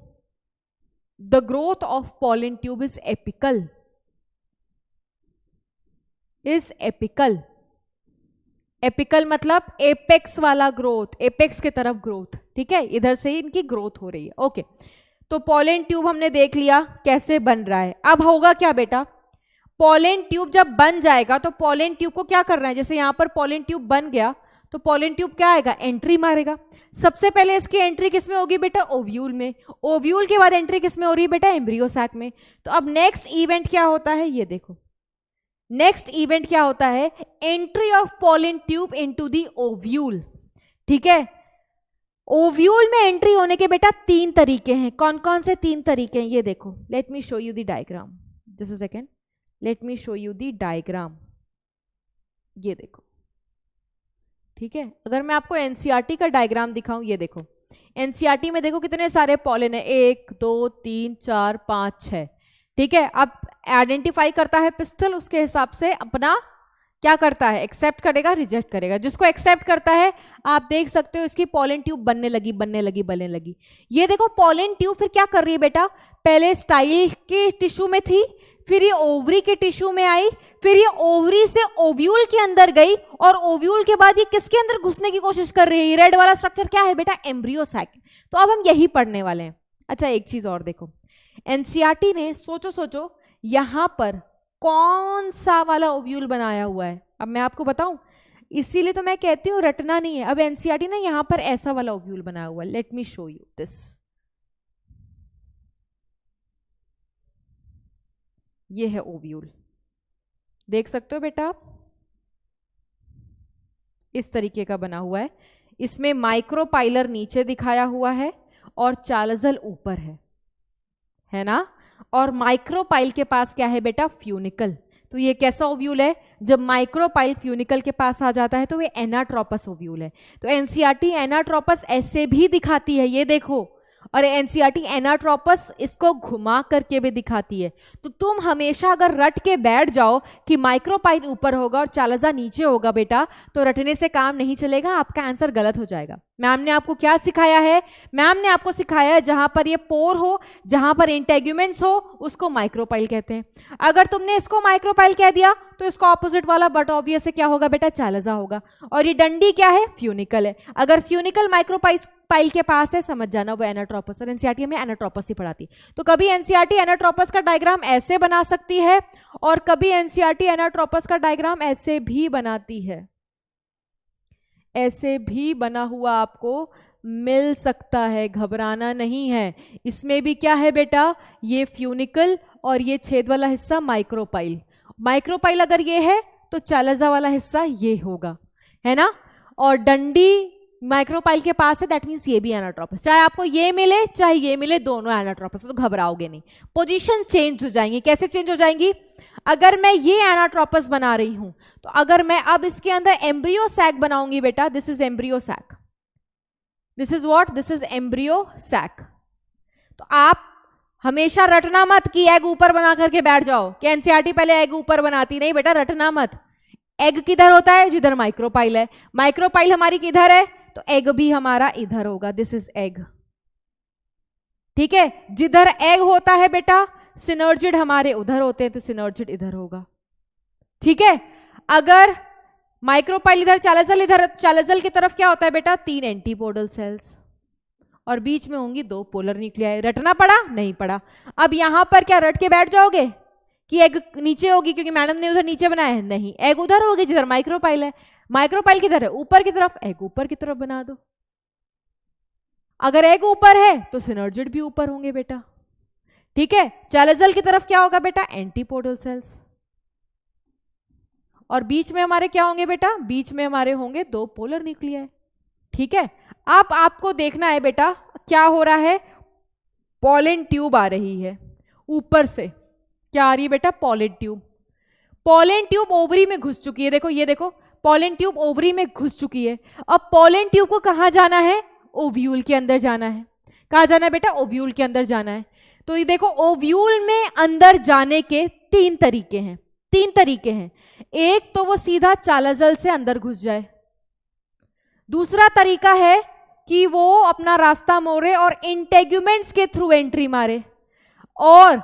the growth of pollen tube is apical, apical मतलब एपेक्स वाला ग्रोथ, एपेक्स के तरफ ग्रोथ, ठीक है, इधर से ही इनकी ग्रोथ हो रही है। ओके, तो पॉलन ट्यूब हमने देख लिया कैसे बन रहा है। अब होगा क्या बेटा? पॉलन ट्यूब जब बन जाएगा तो पॉलन ट्यूब को क्या करना है? जैसे यहां पर पॉलन ट्यूब बन गया, तो पॉलन ट्यूब क्या आएगा? एंट्री मारेगा। सबसे पहले इसकी एंट्री किस में होगी बेटा? ओव्यूल में। ओव्यूल के बाद एंट्री किस में हो रही है बेटा? एम्ब्रियो सैक में। तो अब नेक्स्ट इवेंट क्या होता है? ये देखो नेक्स्ट इवेंट क्या होता है? Entry of pollen tube into the ovule, ठीक है। ओव्यूल में एंट्री होने के बेटा 3 तरीके हैं। कौन कौन से 3 तरीके हैं? ये देखो, let me show you the diagram, just a second, let me show you the diagram. ये देखो, ठीक है। अगर मैं आपको एनसीईआरटी का डायग्राम दिखाऊं, ये देखो एनसीईआरटी में देखो कितने सारे पॉलन है, 1 2 3 4 5 6, ठीक है। अब आइडेंटिफाई करता है पिस्टल, उसके हिसाब से अपना क्या करता है? एक्सेप्ट करेगा, रिजेक्ट करेगा। जिसको एक्सेप्ट करता है आप देख सकते हो इसकी पॉलन ट्यूब बनने लगी। ये देखो पॉलन ट्यूब फिर क्या कर रही है बेटा? पहले स्टाइल के टिश्यू में थी, फिर ये ओवरी के टिश्यू में आई, फिर ये ओवरी से ओव्यूल के अंदर गई, और ओव्यूल के बाद ये किसके अंदर घुसने की कोशिश कर रही है? रेड वाला स्ट्रक्चर क्या है बेटा? Embryo sac. तो अब हम यही पढ़ने वाले हैं। अच्छा, एक चीज और देखो, एनसीईआरटी ने सोचो यहां पर कौन सा वाला ओव्यूल बनाया हुआ है? अब मैं आपको बताऊं, इसीलिए तो मैं कहती हूं रटना नहीं है। अब एनसीईआरटी ने यहां पर ऐसा वाला ओव्यूल बनाया हुआ है। Let me show you this. ये है ओव्यूल, देख सकते हो बेटा आप, इस तरीके का बना हुआ है। इसमें माइक्रोपाइलर नीचे दिखाया हुआ है और चालजल ऊपर है ना। और माइक्रोपाइल के पास क्या है बेटा? फ्यूनिकल। तो ये कैसा ओव्यूल है? जब माइक्रोपाइल फ्यूनिकल के पास आ जाता है तो ये एनाट्रोपस ओव्यूल है। तो एनसीईआरटी एनाट्रोपस ऐसे भी दिखाती है, ये देखो, और एनसीईआरटी एनाट्रोपस इसको घुमा करके भी दिखाती है। तो तुम हमेशा अगर रट के बैठ जाओ कि माइक्रोपाइल ऊपर होगा और चालजा नीचे होगा बेटा, तो रटने से काम नहीं चलेगा, आपका आंसर गलत हो जाएगा। मैम ने आपको क्या सिखाया है? मैम ने आपको सिखाया है जहां पर ये पोर हो, जहां पर इंटेग्यूमेंट्स हो, उसको माइक्रोपाइल कहते हैं। अगर तुमने इसको माइक्रोपाइल कह दिया तो इसका ऑपोजिट वाला बट ऑब्वियस से क्या होगा बेटा? चालजा होगा। और ये डंडी क्या है? फ्यूनिकल है। अगर फ्यूनिकल माइक्रोपाइल के पास है, समझ जाना वो एनाट्रोपस, और एनसीईआरटी में एनाट्रोपस ही पढ़ाती। तो कभी एनसीईआरटी एनाट्रोपस का डायग्राम ऐसे बना सकती है और कभी एनसीईआरटी एनाट्रोपस का डायग्राम ऐसे भी बनाती है, ऐसे भी बना हुआ आपको मिल सकता है, घबराना नहीं है। इसमें भी क्या है बेटा? ये फ्यूनिकल और ये छेद वाला हिस्सा माइक्रोपाइल। माइक्रोपाइल अगर ये है तो चालजा वाला हिस्सा ये होगा, है ना? और डंडी माइक्रोपाइल के पास है, दैट मीन्स ये भी एनाट्रोपस। चाहे आपको ये मिले चाहे ये मिले, दोनों एनाट्रोपस, तो घबराओगे नहीं। पोजीशन चेंज हो जाएंगी। कैसे चेंज हो जाएंगी? अगर मैं ये एनाट्रोपस बना रही हूं तो अगर मैं अब इसके अंदर एम्ब्रियो सैक बनाऊंगी बेटा, this is embryo sac, this is what? This is embryo sac. तो आप हमेशा रटना मत कि एग ऊपर बना करके बैठ जाओ कि एनसीईआरटी पहले एग ऊपर बनाती। नहीं बेटा, रटना मत। एग किधर होता है? जिधर माइक्रोपाइल है। माइक्रोपाइल हमारी किधर है? तो एग भी हमारा इधर होगा, दिस इज एग। ठीक है, जिधर एग होता है बेटा, सिनर्जिड हमारे उधर होते हैं, तो सिनर्जिड इधर होगा। ठीक है, अगर माइक्रोपाइल इधर, इधर, चालजल की तरफ क्या होता है बेटा? 3 एंटीपोडल सेल्स और बीच में होंगी 2 पोलर न्यूक्लियाई। रटना पड़ा? नहीं पड़ा। अब यहां पर क्या रट के बैठ जाओगे कि एग नीचे होगी क्योंकि मैडम ने उधर नीचे बनाया है? नहीं, एग उधर होगी जिधर माइक्रोपाइल है। माइक्रोपाइल किधर है? ऊपर की तरफ। एग ऊपर की तरफ बना दो। अगर एग ऊपर है तो सिनर्जिड भी ऊपर होंगे बेटा। ठीक है, चालजल की तरफ क्या होगा बेटा? Antipodal cells. और बीच में हमारे क्या होंगे बेटा? बीच में हमारे होंगे 2 पोलर न्यूक्लियाई। ठीक है, अब आपको देखना है बेटा क्या हो रहा है। पॉलन ट्यूब आ रही है ऊपर से। क्या आ रही है बेटा? Pollen tube. Pollen tube ovary में घुस चुकी है। देखो, ये देखो, पॉलन ट्यूब ओवरी में घुस चुकी है। अब पॉलन ट्यूब को कहां जाना है? ओव्यूल के अंदर जाना है। कहां जाना है बेटा? ओव्यूल के अंदर जाना है। तो ये देखो, ओव्यूल में अंदर जाने के 3 तरीके हैं। 3 तरीके हैं। एक तो वो सीधा चालजल से अंदर घुस जाए, दूसरा तरीका है कि वो अपना रास्ता मोड़े और इंटेग्यूमेंट्स के थ्रू एंट्री मारे, और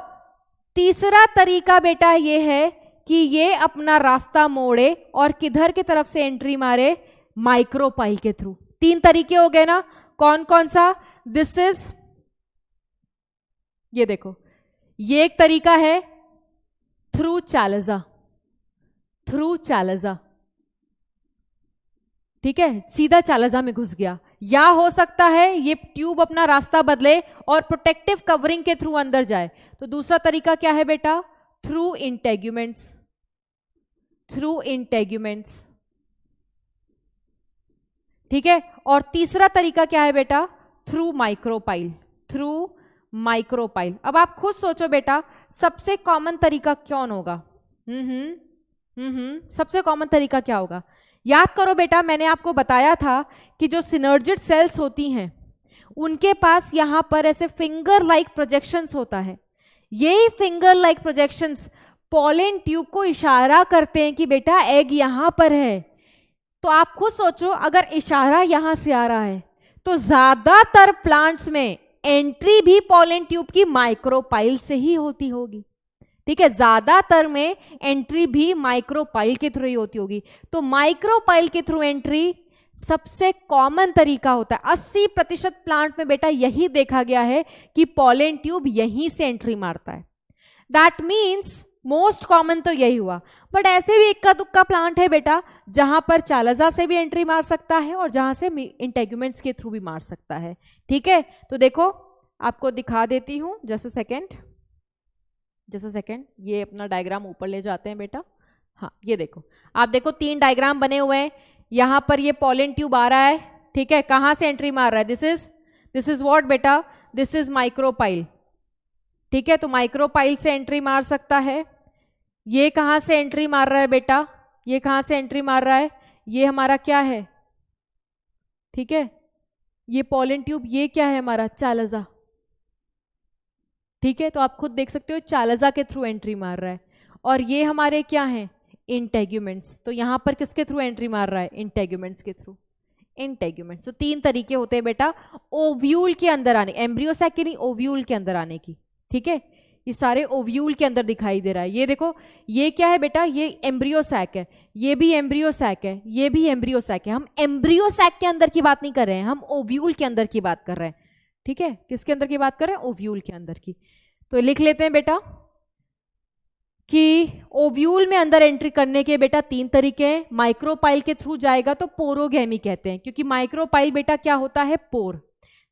तीसरा तरीका बेटा ये है कि ये अपना रास्ता मोड़े और किधर की तरफ से एंट्री मारे? माइक्रोपाइल के थ्रू। 3 तरीके हो गए ना? कौन कौन सा? दिस इज, ये देखो, ये एक तरीका है थ्रू चालजा, थ्रू चालजा। ठीक है, सीधा चालजा में घुस गया। या हो सकता है ये ट्यूब अपना रास्ता बदले और प्रोटेक्टिव कवरिंग के थ्रू अंदर जाए। तो दूसरा तरीका क्या है बेटा? Through integuments, through integuments. ठीक है, और तीसरा तरीका क्या है बेटा? Through micropyle, through micropyle. अब आप खुद सोचो बेटा, सबसे कॉमन तरीका कौन होगा? सबसे कॉमन तरीका क्या होगा? याद करो बेटा, मैंने आपको बताया था कि जो सिनर्जिड सेल्स होती हैं उनके पास यहां पर ऐसे फिंगर लाइक प्रोजेक्शंस होता है। यही finger like projections pollen tube को इशारा करते हैं कि बेटा एग यहां पर है। तो आप खुद सोचो, अगर इशारा यहां से आ रहा है तो ज्यादातर प्लांट्स में एंट्री भी पॉलन ट्यूब की माइक्रोपाइल से ही होती होगी। ठीक है, ज्यादातर में एंट्री भी माइक्रोपाइल के थ्रू ही होती होगी। तो माइक्रोपाइल के थ्रू एंट्री सबसे कॉमन तरीका होता है। 80% प्लांट में बेटा यही देखा गया है कि पॉलन ट्यूब यहीं से एंट्री मारता है। दैट मीन्स मोस्ट कॉमन तो यही हुआ। बट ऐसे भी इक्का दुक्का प्लांट है बेटा जहां पर चालजा से भी एंट्री मार सकता है और जहां से इंटेग्यूमेंट्स के थ्रू भी मार सकता है। ठीक है, तो देखो आपको दिखा देती हूं, जस्ट अ सेकेंड, ये अपना डायग्राम ऊपर ले जाते हैं बेटा। हाँ, ये देखो, आप देखो 3 डायग्राम बने हुए हैं। यहां पर ये पॉलन ट्यूब आ रहा है। ठीक है, कहां से एंट्री मार रहा है? दिस इज व्हाट बेटा? This is micropyle. ठीक है, तो माइक्रोपाइल से एंट्री मार सकता है। ये कहां से एंट्री मार रहा है बेटा? ये कहां से एंट्री मार रहा है? ये हमारा क्या है? ठीक है, ये पॉलन ट्यूब, ये क्या है हमारा? चालजा। ठीक है, तो आप खुद देख सकते हो चालजा के थ्रू एंट्री मार रहा है, और ये हमारे क्या हैं, इंटेग्यूमेंट्स। तो यहाँ पर किसके थ्रू एंट्री मार रहा है, इंटेग्यूमेंट्स के थ्रू, इंटेग्यूमेंट्स। तो 3 तरीके होते हैं बेटा ओव्यूल के अंदर आने, एम्ब्रियो सैक के नहीं, ओव्यूल के अंदर आने की। ठीक है, ये सारे ओव्यूल के अंदर दिखाई दे रहा है। ये देखो, ये क्या है बेटा, ये एम्ब्रियो सैक है, ये भी एम्ब्रियो सैक है, ये भी एम्ब्रियो सैक है। हम एम्ब्रियो सैक के अंदर की बात नहीं कर रहे हैं, हम ओव्यूल के अंदर की बात कर रहे हैं। ठीक है, किसके अंदर की बात कर रहे हैं, ओव्यूल के अंदर की। तो लिख लेते हैं बेटा कि ओव्यूल में अंदर एंट्री करने के बेटा 3 तरीके हैं। माइक्रोपाइल के थ्रू जाएगा तो पोरोगैमी कहते हैं, क्योंकि माइक्रोपाइल बेटा क्या होता है, पोर।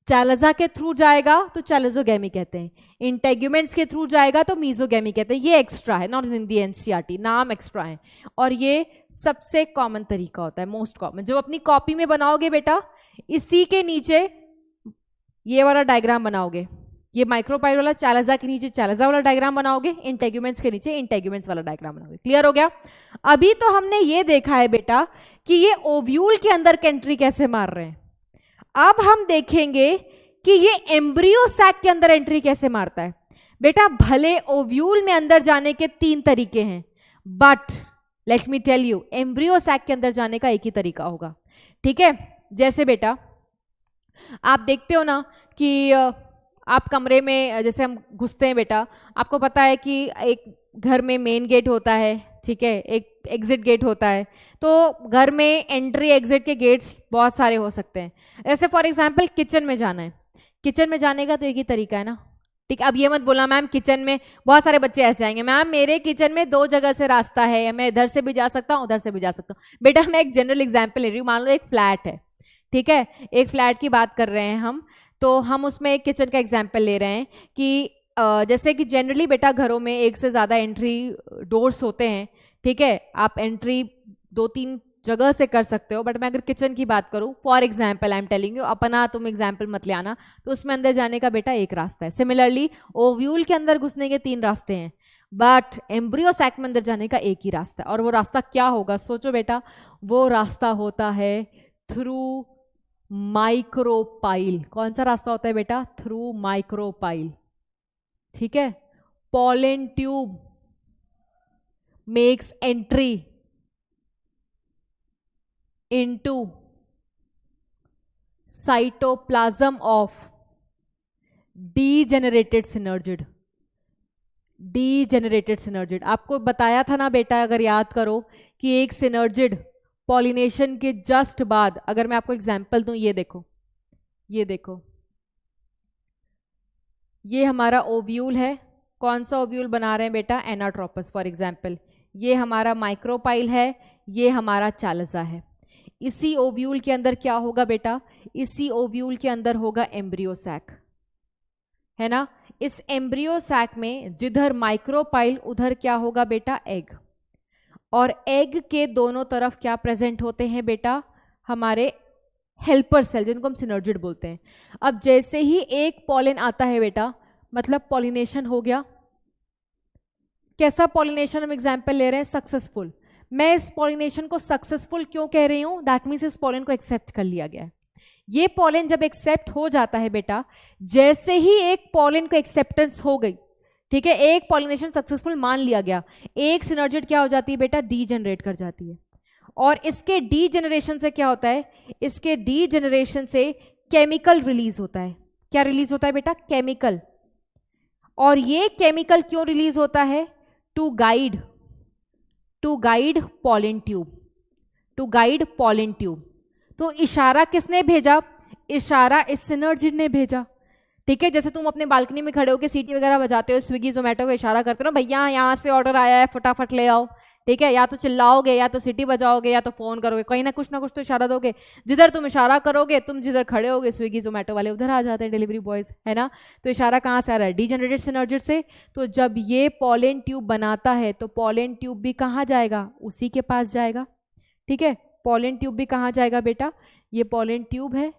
चालजा के थ्रू जाएगा तो चालजोगैमी कहते हैं, इंटेग्यूमेंट्स के थ्रू जाएगा तो मीजोगैमी कहते हैं। ये एक्स्ट्रा है, नॉट इन दी एनसीईआरटी, नाम एक्स्ट्रा है, और ये सबसे कॉमन तरीका होता है, मोस्ट कॉमन। जब अपनी कॉपी में बनाओगे बेटा, इसी के नीचे ये वाला डायग्राम बनाओगे, ये माइक्रोपाइल वाला, चालजा के नीचे चालजा वाला डायग्राम बनाओगे, इंटेग्यूमेंट्स के नीचे इंटेग्यूमेंट्स वाला डायग्राम बनाओगे। क्लियर हो गया? अभी तो हमने ये देखा है बेटा कि ये ओव्यूल के अंदर एंट्री कैसे मार रहे हैं। अब हम देखेंगे कि ये एम्ब्रियो सैक के अंदर एंट्री कैसे मारता है। बेटा भले ओव्यूल में अंदर जाने के 3 तरीके हैं, but let me tell you, embryo sac के अंदर जाने का एक ही तरीका होगा। ठीक है, जैसे बेटा आप देखते हो ना कि आप कमरे में जैसे हम घुसते हैं बेटा, आपको पता है कि एक घर में मेन गेट होता है, ठीक है, एक एग्जिट गेट होता है। तो घर में एंट्री एग्जिट के गेट्स बहुत सारे हो सकते हैं। ऐसे फॉर एग्जांपल किचन में जाना है, किचन में जाने का तो एक ही तरीका है ना। ठीक, अब ये मत बोला मैम किचन में, बहुत सारे बच्चे ऐसे आएंगे, मैम मेरे किचन में 2 जगह से रास्ता है, मैं इधर से भी जा सकता हूँ, उधर से भी जा सकता हूँ। बेटा मैं एक जनरल एग्जाम्पल ले रही हूँ, मान लो एक फ्लैट है, ठीक है, एक फ्लैट की बात कर रहे हैं हम, तो हम उसमें एक किचन का एग्जाम्पल ले रहे हैं कि जैसे कि जनरली बेटा घरों में एक से ज़्यादा एंट्री डोर्स होते हैं। ठीक है, आप एंट्री 2-3 जगह से कर सकते हो, बट मैं अगर किचन की बात करूं, for example I am telling you, अपना तुम एग्जाम्पल मत ले आना, तो उसमें अंदर जाने का बेटा एक रास्ता है। सिमिलरली ओव्यूल के अंदर घुसने के 3 रास्ते हैं, बट एम्ब्रियो सैक में अंदर जाने का एक ही रास्ता है। और वो रास्ता क्या होगा, सोचो बेटा, वो रास्ता होता है थ्रू माइक्रोपाइल। कौन सा रास्ता होता है बेटा, थ्रू माइक्रोपाइल। ठीक है, pollen tube makes entry into cytoplasm of degenerated synergid। degenerated synergid आपको बताया था ना बेटा, अगर याद करो कि एक सिनर्जिड पॉलिनेशन के जस्ट बाद, अगर मैं आपको एग्जांपल दूं, ये देखो, ये देखो, ये हमारा ओव्यूल है। कौन सा ओव्यूल बना रहे हैं बेटा, एनाट्रोपस फॉर एग्जांपल। ये हमारा माइक्रोपाइल है, ये हमारा चालजा है। इसी ओव्यूल के अंदर क्या होगा बेटा, इसी ओव्यूल के अंदर होगा एम्ब्रियो सैक, है ना। इस एम्ब्रियो सैक में जिधर माइक्रोपाइल उधर क्या होगा बेटा, एग। और एग के दोनों तरफ क्या प्रेजेंट होते हैं बेटा, हमारे हेल्पर सेल, जिनको हम सिनर्जिड बोलते हैं। अब जैसे ही एक पॉलन आता है बेटा, मतलब पॉलिनेशन हो गया। कैसा पॉलिनेशन हम एग्जाम्पल ले रहे हैं, सक्सेसफुल। मैं इस पॉलिनेशन को सक्सेसफुल क्यों कह रही हूं, दैट मीन्स इस पॉलन को एक्सेप्ट कर लिया गया है। ये पॉलन जब एक्सेप्ट हो जाता है बेटा, जैसे ही एक पॉलन को एक्सेप्टेंस हो गई, ठीक है, एक पॉलिनेशन सक्सेसफुल मान लिया गया, एक सिनर्जिड क्या हो जाती है बेटा, डीजेनरेट कर जाती है। और इसके डीजेनरेशन से क्या होता है, इसके डीजेनरेशन से केमिकल रिलीज होता है। क्या रिलीज होता है बेटा, केमिकल। और ये केमिकल क्यों रिलीज होता है, to guide pollen tube, to guide pollen tube. तो इशारा किसने भेजा, इशारा इस सिनर्जिड ने भेजा। ठीक है, जैसे तुम अपने बालकनी में खड़े होकर सीटी वगैरह बजाते हो, स्विगी जोमेटो को इशारा करते हो ना, भैया यहाँ से ऑर्डर आया है फटाफट ले आओ। ठीक है, या तो चिल्लाओगे, या तो सीटी बजाओगे, या तो फोन करोगे, कहीं ना कुछ तो इशारा दोगे। जिधर तुम इशारा करोगे, तुम जिधर खड़े होगे, स्विगी जोमेटो वाले उधर आ जाते हैं, डिलीवरी बॉयज, है ना। तो इशारा कहाँ से आ रहा है, डीजेनरेटेड सिनर्जिड से। तो जब ये पॉलन ट्यूब बनाता है, तो पॉलन ट्यूब भी कहाँ जाएगा, उसी के पास जाएगा। ठीक है, पॉलन ट्यूब भी कहाँ जाएगा बेटा, ये पॉलन ट्यूब है,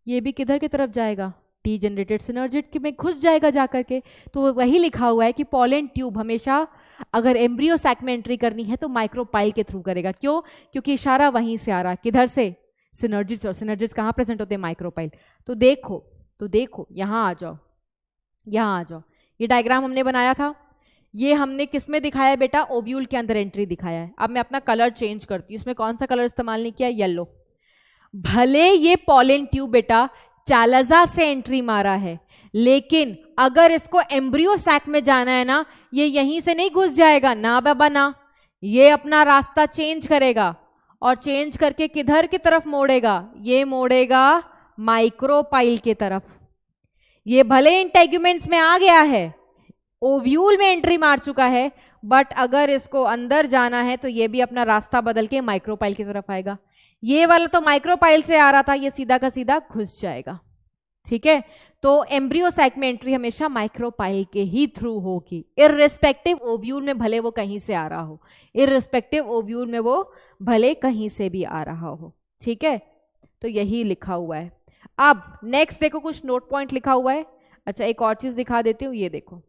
ये भी किधर की तरफ जाएगा, डीजेनरेटेड सिनर्जिड में घुस जाएगा जाकर के। तो वही लिखा हुआ है कि पॉलन ट्यूब हमेशा अगर एम्ब्रियो सैक में एंट्री करनी है तो माइक्रोपाइल के थ्रू करेगा। क्यों, क्योंकि इशारा वहीं से आ रहा है, किधर से, सिनर्जिड्स। और सिनर्जिड्स कहाँ प्रेजेंट होते हैं, माइक्रोपाइल। तो देखो यहाँ आ जाओ, यहाँ आ जाओ, ये डायग्राम हमने बनाया था, ये हमने किस में दिखाया है बेटा, ओव्यूल के अंदर एंट्री दिखाया है। अब मैं अपना कलर चेंज करती हूँ, इसमें कौन सा कलर इस्तेमाल नहीं किया, येलो। भले ये पॉलन ट्यूब बेटा चालाजा से एंट्री मारा है, लेकिन अगर इसको एम्ब्रियो सैक में जाना है ना, ये यहीं से नहीं घुस जाएगा ना बाबा ना, ये अपना रास्ता चेंज करेगा और चेंज करके किधर की तरफ मोड़ेगा, ये मोड़ेगा माइक्रोपाइल की तरफ। ये भले इंटेग्यूमेंट्स में आ गया है, ओव्यूल में एंट्री मार चुका है, बट अगर इसको अंदर जाना है तो ये भी अपना रास्ता बदल के माइक्रोपाइल की तरफ आएगा। ये वाला तो माइक्रोपाइल से आ रहा था, ये सीधा का सीधा घुस जाएगा। ठीक है, तो एम्ब्रियो सैक में एंट्री हमेशा माइक्रोपाइल के ही थ्रू होगी, इररिस्पेक्टिव ओव्यूल में भले वो कहीं से आ रहा हो, इररिस्पेक्टिव ओव्यूल में वो भले कहीं से भी आ रहा हो। ठीक है, तो यही लिखा हुआ है। अब नेक्स्ट देखो, कुछ नोट पॉइंट लिखा हुआ है। अच्छा, एक और चीज दिखा देती हूँ, ये देखो,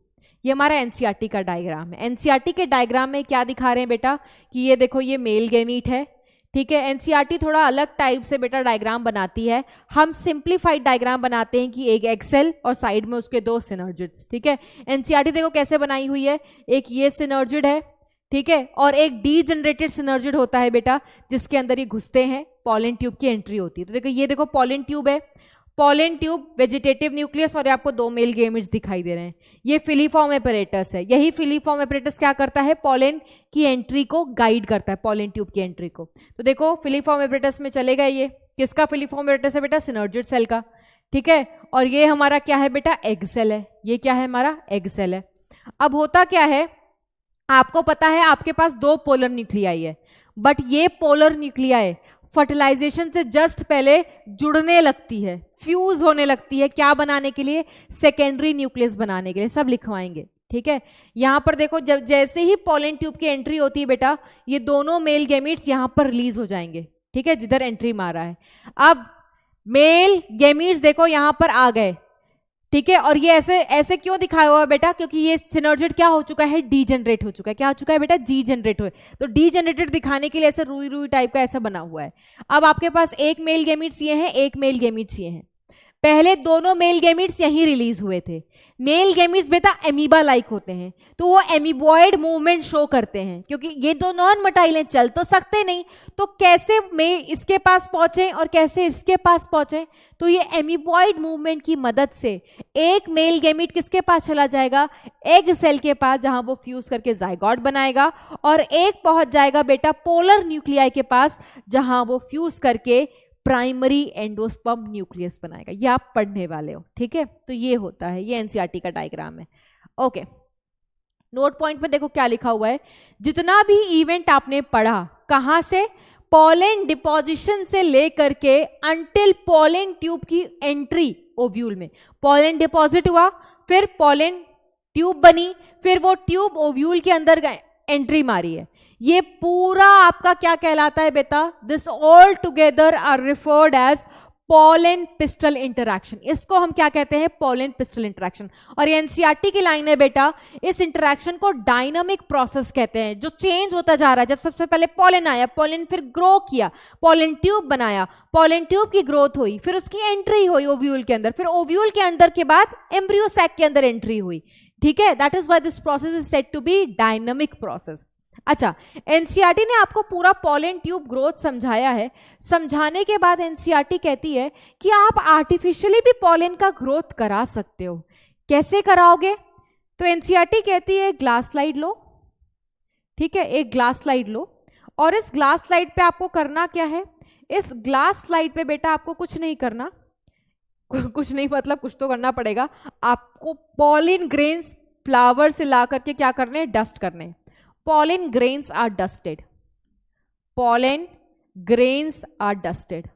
ये हमारा एनसीईआरटी का डायग्राम है। एनसीईआरटी के डायग्राम में क्या दिखा रहे हैं बेटा, कि ये देखो ये मेल गैमीट है। ठीक है, एनसीईआरटी थोड़ा अलग टाइप से बेटा डायग्राम बनाती है, हम सिंप्लीफाइड डायग्राम बनाते हैं कि एक एग सेल और साइड में उसके दो सिनर्जिड्स। ठीक है, एनसीईआरटी देखो कैसे बनाई हुई है, एक ये सिनर्जिड है, ठीक है, और एक डीजनरेटेड सिनर्जिड होता है बेटा, जिसके अंदर ये घुसते हैं, पॉलन ट्यूब की एंट्री होती है। तो देखो ये देखो पॉलन ट्यूब है, पॉलन ट्यूब, वेजिटेटिव न्यूक्लियस, और आपको दो मेल गैमेट्स दिखाई दे रहे हैं। ये फिलीफॉर्म एपरेटस है, यही फिलीफॉर्म एपरेटस क्या करता है, पॉलन की एंट्री को गाइड करता है, पॉलन ट्यूब की एंट्री को। तो देखो फिलीफॉर्म एपरेटस में चले गए, ये किसका फिलीफॉर्म एपरेटस है बेटा, सिनर्जिड सेल का। ठीक है, और ये हमारा क्या है बेटा, एग सेल है, ये क्या है हमारा एग सेल है। अब होता क्या है, आपको पता है आपके पास दो पोलर न्यूक्लियाई है, बट ये पोलर न्यूक्लियाई फर्टिलाइजेशन से जस्ट पहले जुड़ने लगती है, फ्यूज होने लगती है, क्या बनाने के लिए, सेकेंडरी न्यूक्लियस बनाने के लिए, सब लिखवाएंगे। ठीक है, यहां पर देखो, जब जैसे ही पॉलन ट्यूब की एंट्री होती है बेटा, ये दोनों मेल गैमीट्स यहां पर रिलीज हो जाएंगे। ठीक है, जिधर एंट्री मारा है। अब मेल गैमीट्स देखो यहां पर आ गए। ठीक है, और ये ऐसे ऐसे क्यों दिखाया हुआ है बेटा, क्योंकि ये सिनर्जिड क्या हो चुका है, डीजनरेट हो चुका है। क्या हो चुका है बेटा, डीजनरेट हुए, तो डीजनरेटेड दिखाने के लिए ऐसे रुई रुई टाइप का ऐसा बना हुआ है। अब आपके पास एक मेल गैमीट्स ये हैं, एक मेल गैमीट्स ये हैं। पहले दोनों मेल गैमीट्स यहीं रिलीज हुए थे। मेल गैमीट्स बेटा एमीबा लाइक होते हैं, तो वो एमीबॉइड मूवमेंट शो करते हैं, क्योंकि ये दो नॉन मोटाइल हैं, चल तो सकते नहीं, तो कैसे मेल इसके पास पहुंचे और कैसे इसके पास पहुंचे, तो ये एमीबॉइड मूवमेंट की मदद से एक मेल गैमीट किसके पास चला जाएगा, एग सेल के पास, जहां वो फ्यूज करके जाइगोट बनाएगा, और एक पहुंच जाएगा बेटा पोलर न्यूक्लियाई के पास, जहां वो फ्यूज करके प्राइमरी एंडोस्पर्म न्यूक्लियस बनाएगा। ये आप पढ़ने वाले हो। ठीक है, तो ये होता है, ये एनसीईआरटी का डायग्राम है। ओके, नोट पॉइंट में देखो क्या लिखा हुआ है, जितना भी इवेंट आपने पढ़ा, कहां से, पॉलन डिपोजिशन से लेकर के अंटिल पॉलन ट्यूब की एंट्री ओव्यूल में, पॉलन डिपॉजिट हुआ, फिर पॉलन ट्यूब बनी, फिर वो ट्यूब ओव्यूल के अंदर एंट्री मारी है, ये पूरा आपका क्या कहलाता है बेटा, this all together are referred as pollen pistil interaction. इसको हम क्या कहते हैं, पॉलन पिस्टल इंटरैक्शन। और ये एनसीईआरटी की लाइन है बेटा, इस इंटरैक्शन को डायनामिक प्रोसेस कहते हैं, जो चेंज होता जा रहा है। जब सबसे पहले पॉलन आया, पॉलन फिर ग्रो किया, पॉलन ट्यूब बनाया, पॉलन ट्यूब की ग्रोथ हुई, फिर उसकी एंट्री हुई ओव्यूल के अंदर, फिर ओव्यूल के अंदर के बाद एम्ब्रियो सैक के अंदर एंट्री हुई। ठीक है, that is why this process is said to be dynamic process. अच्छा, एनसीईआरटी ने आपको पूरा पॉलन ट्यूब ग्रोथ समझाया है। समझाने के बाद एनसीईआरटी कहती है कि आप आर्टिफिशियली भी पॉलन का ग्रोथ करा सकते हो। कैसे कराओगे, तो एनसीईआरटी कहती है ग्लास स्लाइड लो। ठीक है, एक ग्लास स्लाइड लो, और इस ग्लास स्लाइड पे आपको करना क्या है, इस ग्लास स्लाइड पे बेटा आपको कुछ नहीं करना, कुछ नहीं मतलब कुछ तो करना पड़ेगा। आपको पॉलन ग्रेन्स फ्लावर से ला करके क्या करने, डस्ट करने। pollen grains are dusted, pollen grains are dusted।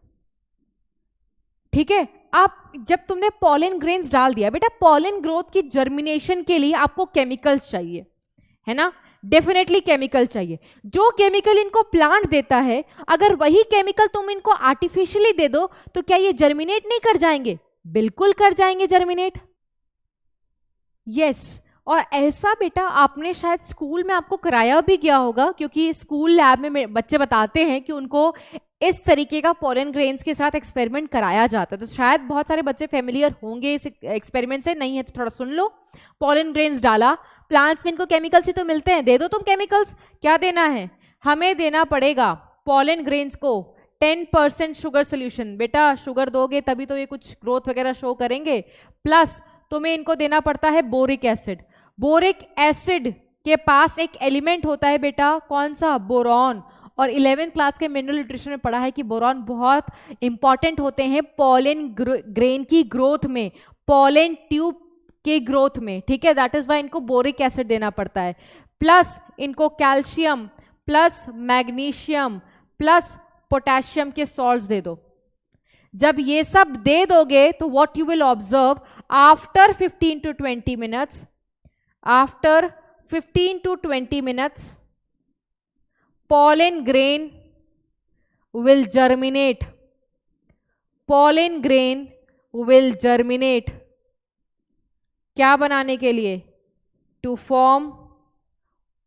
ठीक है, आप जब तुमने pollen grains डाल दिया बेटा, pollen growth की जर्मिनेशन के लिए आपको केमिकल्स चाहिए, है ना, डेफिनेटली केमिकल चाहिए। जो केमिकल इनको प्लांट देता है, अगर वही केमिकल तुम इनको आर्टिफिशियली दे दो, तो क्या ये जर्मिनेट नहीं कर जाएंगे, बिल्कुल कर जाएंगे जर्मिनेट। यस, और ऐसा बेटा आपने शायद स्कूल में आपको कराया भी गया होगा, क्योंकि स्कूल लैब में बच्चे बताते हैं कि उनको इस तरीके का पॉलन ग्रेन्स के साथ एक्सपेरिमेंट कराया जाता है। तो शायद बहुत सारे बच्चे फेमिलियर होंगे इस एक्सपेरिमेंट से, नहीं है तो थोड़ा सुन लो। पॉलन ग्रेन्स डाला, प्लांट्स में इनको केमिकल्स ही तो मिलते हैं, दे दो तुम केमिकल्स। क्या देना है हमें? देना पड़ेगा पॉलन ग्रेन्स को 10% शुगर सोल्यूशन। बेटा शुगर दोगे तभी तो ये कुछ ग्रोथ वगैरह शो करेंगे। प्लस तुम्हें इनको देना पड़ता है बोरिक एसिड। बोरिक एसिड के पास एक एलिमेंट होता है बेटा, कौन सा? बोरॉन। और 11th क्लास के मिनरल न्यूट्रिशन में पढ़ा है कि बोरॉन बहुत इंपॉर्टेंट होते हैं पॉलन ग्रेन की ग्रोथ में, पॉलन ट्यूब के ग्रोथ में, ठीक है। दैट इज वाई इनको बोरिक एसिड देना पड़ता है। प्लस इनको calcium plus magnesium plus potassium के सॉल्ट्स दे दो। जब ये सब दे दोगे तो what you will observe, after 15 to 20 minutes, after 15 to 20 minutes pollen grain will germinate. Pollen grain will germinate. क्या बनाने के लिए? To form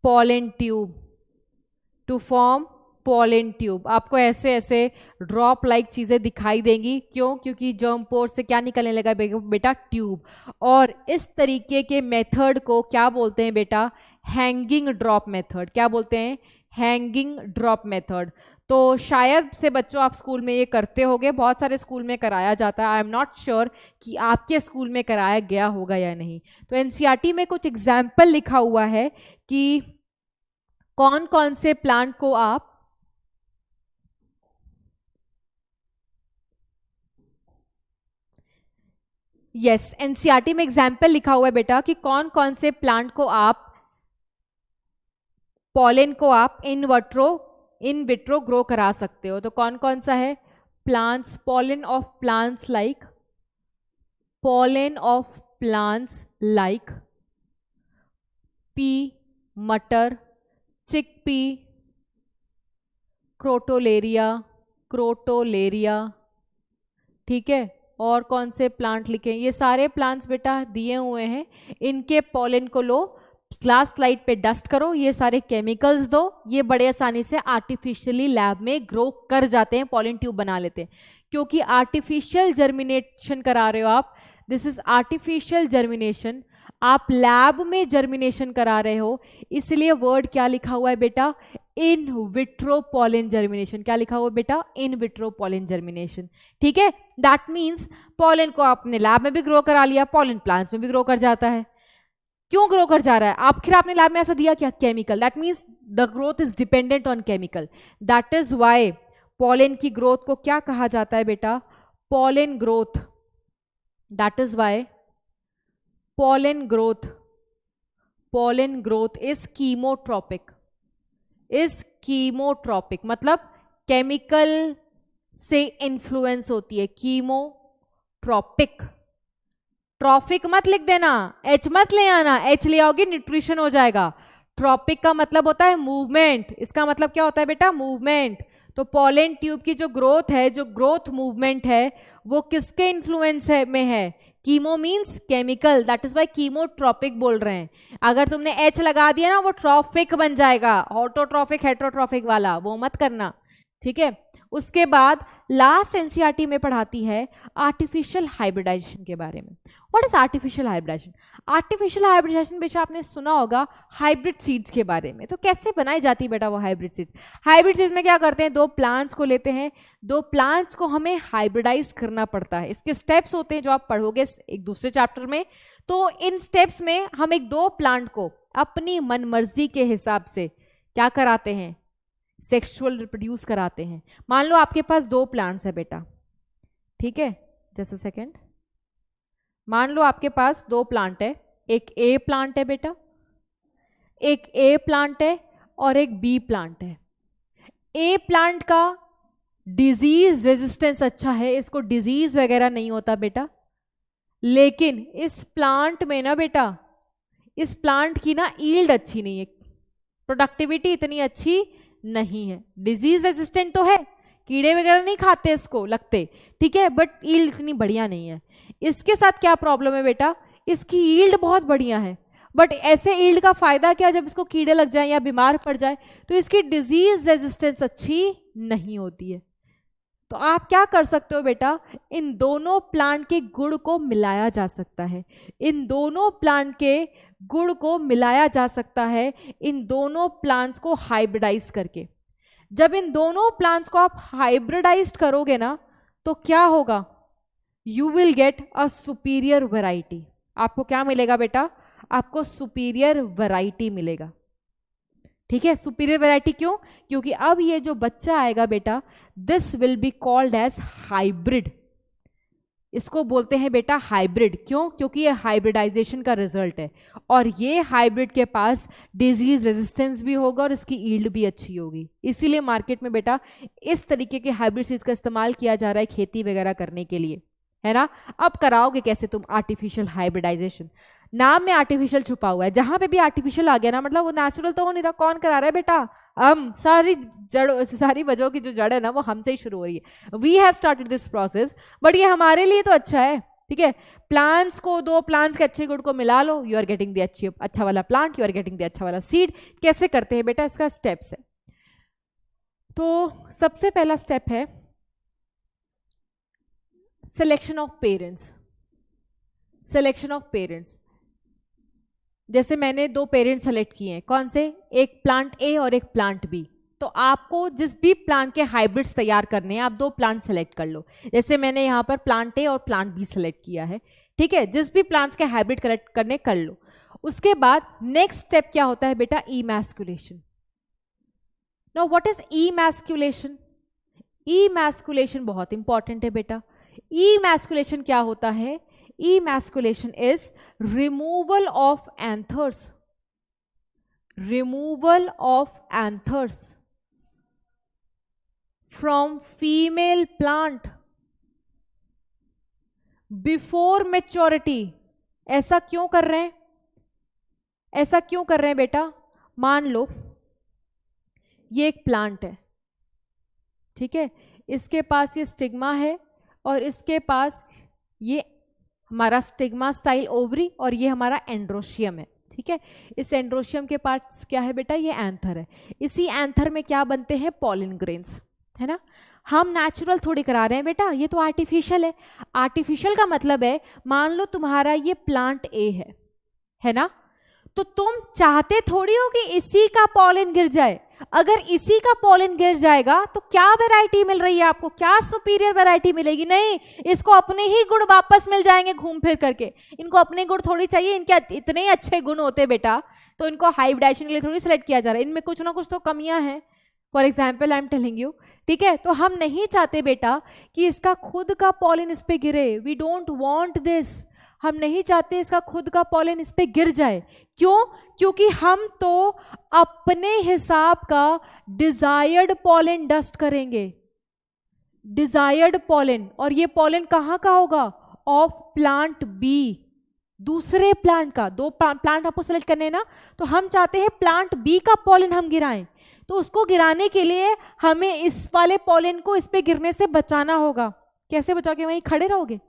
pollen tube. To form pollen tube. आपको ऐसे ऐसे ड्रॉप लाइक चीजें दिखाई देंगी। क्यों? क्योंकि जर्म पोर से क्या निकलने लगा बेटा? ट्यूब। और इस तरीके के मेथड को क्या बोलते हैं बेटा? Hanging drop method. क्या बोलते हैं? Hanging drop method. तो शायद से बच्चों आप स्कूल में ये करते होंगे, बहुत सारे स्कूल में कराया जाता है। आई एम नॉट श्योर कि आपके स्कूल में कराया गया होगा या नहीं। तो एनसीईआरटी में कुछ एग्जाम्पल लिखा हुआ है कि कौन कौन से प्लांट को आप एनसीईआरटी में एग्जाम्पल लिखा हुआ है बेटा कि कौन कौन से प्लांट को आप पॉलन को आप इन विट्रो ग्रो करा सकते हो। तो कौन कौन सा है? Plants, pollen of plants like, pollen of plants like P, मटर, चिकपी, क्रोटोलेरिया, ठीक है। और कौन से प्लांट लिखे? ये सारे प्लांट्स बेटा दिए हुए हैं। इनके पॉलन को लो, क्लास स्लाइड पे डस्ट करो, ये सारे केमिकल्स दो, ये बड़े आसानी से आर्टिफिशियली लैब में ग्रो कर जाते हैं, पॉलन ट्यूब बना लेते हैं। क्योंकि आर्टिफिशियल जर्मिनेशन करा रहे हो आप, दिस इज आर्टिफिशियल जर्मिनेशन, आप लैब में जर्मिनेशन करा रहे हो, इसलिए वर्ड क्या लिखा हुआ है बेटा? In vitro pollen germination. क्या लिखा हुआ है बेटा? इन विट्रो पॉलन जर्मिनेशन, ठीक है। दैट मीन्स पॉलन को आपने लैब में भी ग्रो करा लिया, पॉलन प्लांट्स में भी ग्रो कर जाता है। क्यों ग्रो कर जा रहा है? आखिर आपने लैब में ऐसा दिया क्या? Chemical. That means the growth is dependent on chemical. That is why pollen की ग्रोथ को क्या कहा जाता है बेटा? Pollen growth. That is why pollen growth is chemotropic, मतलब केमिकल से इन्फ्लुएंस होती है। कीमोट्रॉपिक, ट्रॉफिक मत लिख देना, एच मत ले आना, एच ले आओगे न्यूट्रिशन हो जाएगा। ट्रॉपिक का मतलब होता है मूवमेंट, इसका मतलब क्या होता है बेटा? मूवमेंट। तो पॉलन ट्यूब की जो ग्रोथ है, जो ग्रोथ मूवमेंट है, वो किसके इन्फ्लुएंस में है? Chemo means chemical, that is why chemotropic बोल रहे हैं। अगर तुमने एच लगा दिया ना, वो ट्रॉफिक बन जाएगा, ऑटोट्रॉफिक हेट्रोट्रॉफिक वाला, वो मत करना, ठीक है। उसके बाद लास्ट एनसीईआरटी में पढ़ाती है आर्टिफिशियल हाइब्रिडाइजेशन के बारे में। What is artificial hybridisation? Artificial hybridisation बेटा आपने सुना होगा हाइब्रिड सीड्स के बारे में। तो कैसे बनाई जाती है बेटा वो हाइब्रिड सीड्स? हाइब्रिड सीड्स में क्या करते हैं? दो प्लांट्स को लेते हैं, दो प्लांट्स को हमें हाइब्रिडाइज करना पड़ता है। इसके स्टेप्स होते हैं जो आप पढ़ोगे एक दूसरे चैप्टर में। तो इन स्टेप्स में हम एक दो प्लांट को अपनी मनमर्जी के हिसाब से क्या कराते हैं? सेक्सुअल रिप्रोड्यूस कराते हैं। मान लो आपके पास दो प्लांट्स है बेटा, ठीक है, जस्ट अ सेकेंड। मान लो आपके पास दो प्लांट है, एक ए प्लांट है बेटा, एक ए प्लांट है और एक बी प्लांट है। ए प्लांट का डिजीज रेजिस्टेंस अच्छा है, इसको डिजीज वगैरह नहीं होता बेटा। लेकिन इस प्लांट में ना बेटा, इस प्लांट की ना ईल्ड अच्छी नहीं है, प्रोडक्टिविटी इतनी अच्छी नहीं है। डिजीज रेजिस्टेंट तो है, कीड़े वगैरह नहीं खाते इसको लगते, ठीक है, बट ईल्ड इतनी बढ़िया नहीं है। इसके साथ क्या प्रॉब्लम है बेटा? इसकी ईल्ड बहुत बढ़िया है, बट ऐसे ईल्ड का फायदा क्या? जब इसको कीड़े लग जाए या बीमार पड़ जाए तो इसकी डिजीज रेजिस्टेंस अच्छी नहीं होती है। तो आप क्या कर सकते हो बेटा, इन दोनों प्लांट के गुण को मिलाया जा सकता है, इन दोनों प्लांट के गुण को मिलाया जा सकता है, इन दोनों प्लांट्स को हाइब्रिडाइज करके। जब इन दोनों प्लांट्स को आप हाइब्रिडाइज करोगे ना तो क्या होगा, you will get a superior variety. आपको क्या मिलेगा बेटा, आपको सुपीरियर वैरायटी मिलेगा। ठीक है, सुपीरियर वैरायटी क्यों, क्योंकि अब ये जो बच्चा आएगा बेटा, this will be called as hybrid. इसको बोलते हैं बेटा हाइब्रिड, क्यों, क्योंकि ये हाइब्रिडाइजेशन का रिजल्ट है, और ये हाइब्रिड के पास डिजीज रेजिस्टेंस भी होगा और इसकी ईल्ड भी अच्छी होगी। इसीलिए मार्केट में बेटा इस तरीके के हाइब्रिड सीड्स का इस्तेमाल किया जा रहा है खेती वगैरह करने के लिए, है ना। अब कराओगे कैसे तुम आर्टिफिशियल हाइब्रिडाइजेशन, नाम में आर्टिफिशियल छुपा हुआ है, जहां पे भी आर्टिफिशियल आ गया ना मतलब वो नेचुरल तो हो नहीं रहा। कौन करा रहा है बेटा, हम। सारी वजहों की जो जड़ है ना वो हमसे ही शुरू हो रही है। We have started this process, but ये हमारे लिए तो अच्छा है। ठीक है, प्लांट्स को, दो प्लांट्स के अच्छे गुण को मिला लो, यू आर गेटिंग द अच्छा वाला plant, you are getting the अच्छा वाला सीड। कैसे करते हैं बेटा, इसका स्टेप्स है। तो सबसे पहला स्टेप है selection of parents. Selection of parents, जैसे मैंने दो पेरेंट्स सेलेक्ट किए हैं, कौन से, एक प्लांट ए और एक प्लांट बी। तो आपको जिस भी प्लांट के हाइब्रिड्स तैयार करने हैं, आप दो प्लांट सेलेक्ट कर लो। जैसे मैंने यहाँ पर प्लांट ए और प्लांट बी सेलेक्ट किया है। ठीक है, जिस भी प्लांट्स के हाइब्रिड कलेक्ट करने कर लो। उसके बाद नेक्स्ट स्टेप क्या होता है बेटा, emasculation. Now what is emasculation, emasculation बहुत इंपॉर्टेंट है बेटा। इमैस्कुलेशन क्या होता है, emasculation is removal of anthers, removal of anthers from female plant before maturity। ऐसा क्यों कर रहे हैं, ऐसा क्यों कर रहे हैं बेटा, मान लो ये एक प्लांट है, ठीक है, इसके पास ये स्टिग्मा है और इसके पास ये हमारा स्टिग्मा स्टाइल ओवरी और ये हमारा एंड्रोशियम है। ठीक है, इस एंड्रोशियम के पार्ट्स क्या है बेटा, ये एंथर है। इसी एंथर में क्या बनते हैं, पॉलिन ग्रेन्स, है ना। हम नेचुरल थोड़ी करा रहे हैं बेटा, ये तो आर्टिफिशियल है। आर्टिफिशियल का मतलब है, मान लो तुम्हारा ये प्लांट ए है ना, तो तुम चाहते थोड़ी हो कि इसी का पॉलिन गिर जाए। अगर इसी का पॉलिन गिर जाएगा तो क्या वैरायटी मिल रही है आपको, क्या सुपीरियर वैरायटी मिलेगी, नहीं, इसको अपने ही गुण वापस मिल जाएंगे घूम फिर करके। इनको अपने गुण थोड़ी चाहिए, इनके इतने ही अच्छे गुण होते बेटा, तो इनको हाइब्रिडाइजेशन के लिए थोड़ी सेलेक्ट किया जा रहा है। इनमें कुछ ना कुछ तो कमियां हैं, for example I am telling you. ठीक है, तो हम नहीं चाहते बेटा कि इसका खुद का पॉलिन इस पे गिरे, वी डोंट वॉन्ट दिस। हम नहीं चाहते इसका खुद का पॉलिन इस पे गिर जाए। क्यों, क्योंकि हम तो अपने हिसाब का डिजायर्ड पॉलिन डस्ट करेंगे, डिजायर्ड पॉलिन। और ये पॉलिन कहाँ का होगा, ऑफ प्लांट बी, दूसरे प्लांट का। दो प्लांट आपको सेलेक्ट करने हैं ना, तो हम चाहते हैं प्लांट बी का पॉलिन हम गिराएं। तो उसको गिराने के लिए हमें इस वाले पॉलिन को इस पे गिरने से बचाना होगा। कैसे बचाओगे, वहीं खड़े रहोगे,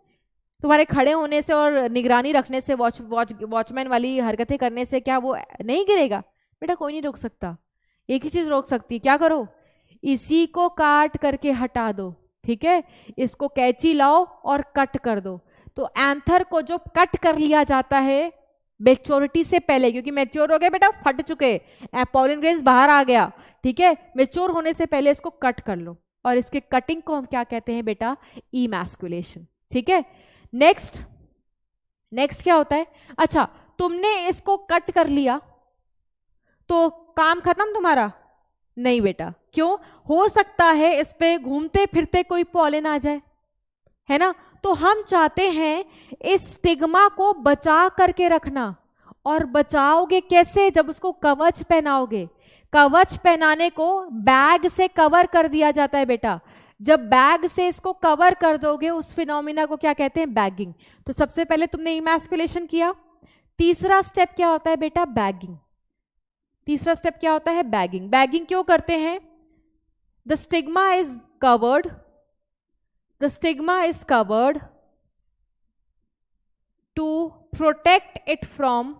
तुम्हारे खड़े होने से और निगरानी रखने से, वॉचमैन वाली हरकतें करने से क्या वो नहीं गिरेगा बेटा, कोई नहीं रोक सकता। एक ही चीज रोक सकती है, क्या करो, इसी को काट करके हटा दो। ठीक है, इसको कैंची लाओ और कट कर दो। तो एंथर को जो कट कर लिया जाता है मैच्योरिटी से पहले, क्योंकि मैच्योर हो गए बेटा, फट चुके, पॉलिन ग्रेन्स बाहर आ गया। ठीक है, मैच्योर होने से पहले इसको कट कर लो, और इसके कटिंग को हम क्या कहते हैं बेटा, इमैस्कुलेशन। ठीक है, नेक्स्ट क्या होता है, अच्छा तुमने इसको कट कर लिया तो काम खत्म तुम्हारा, नहीं बेटा। क्यों, हो सकता है इस पे घूमते फिरते कोई पॉलिन आ जाए, है ना। तो हम चाहते हैं इस स्टिग्मा को बचा करके रखना। और बचाओगे कैसे, जब उसको कवच पहनाओगे। कवच पहनाने को बैग से कवर कर दिया जाता है बेटा। जब बैग से इसको कवर कर दोगे, उस फिनोमिना को क्या कहते हैं, बैगिंग। तो सबसे पहले तुमने इमैस्कुलेशन किया। तीसरा स्टेप क्या होता है बेटा, बैगिंग। तीसरा स्टेप क्या होता है, बैगिंग। बैगिंग क्यों करते हैं, the stigma is covered, the stigma is covered to protect it from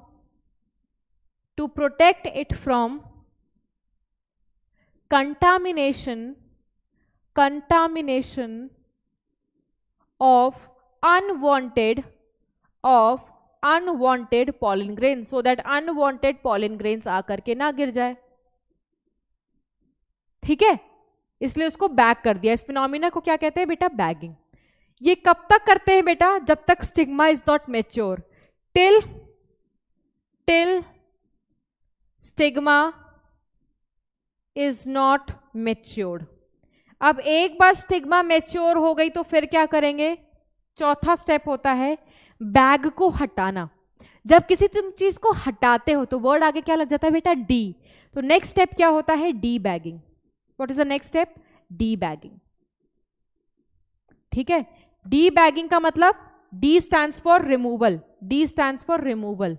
contamination contamination of unwanted pollen grain, so that unwanted pollen grains आकर के ना गिर जाए. ठीक है, इसलिए उसको बैग कर दिया. इस फिनोमिना को क्या कहते हैं बेटा? बैगिंग. ये कब तक करते हैं बेटा? जब तक stigma is not mature. Till stigma is not matured. अब एक बार स्टिग्मा मेच्योर हो गई तो फिर क्या करेंगे? चौथा स्टेप होता है बैग को हटाना. जब किसी तुम चीज को हटाते हो तो वर्ड आगे क्या लग जाता है बेटा? डी. तो नेक्स्ट स्टेप क्या होता है? D bagging. What is the next step? D bagging. ठीक है, डी बैगिंग का मतलब D stands for removal. D stands for removal.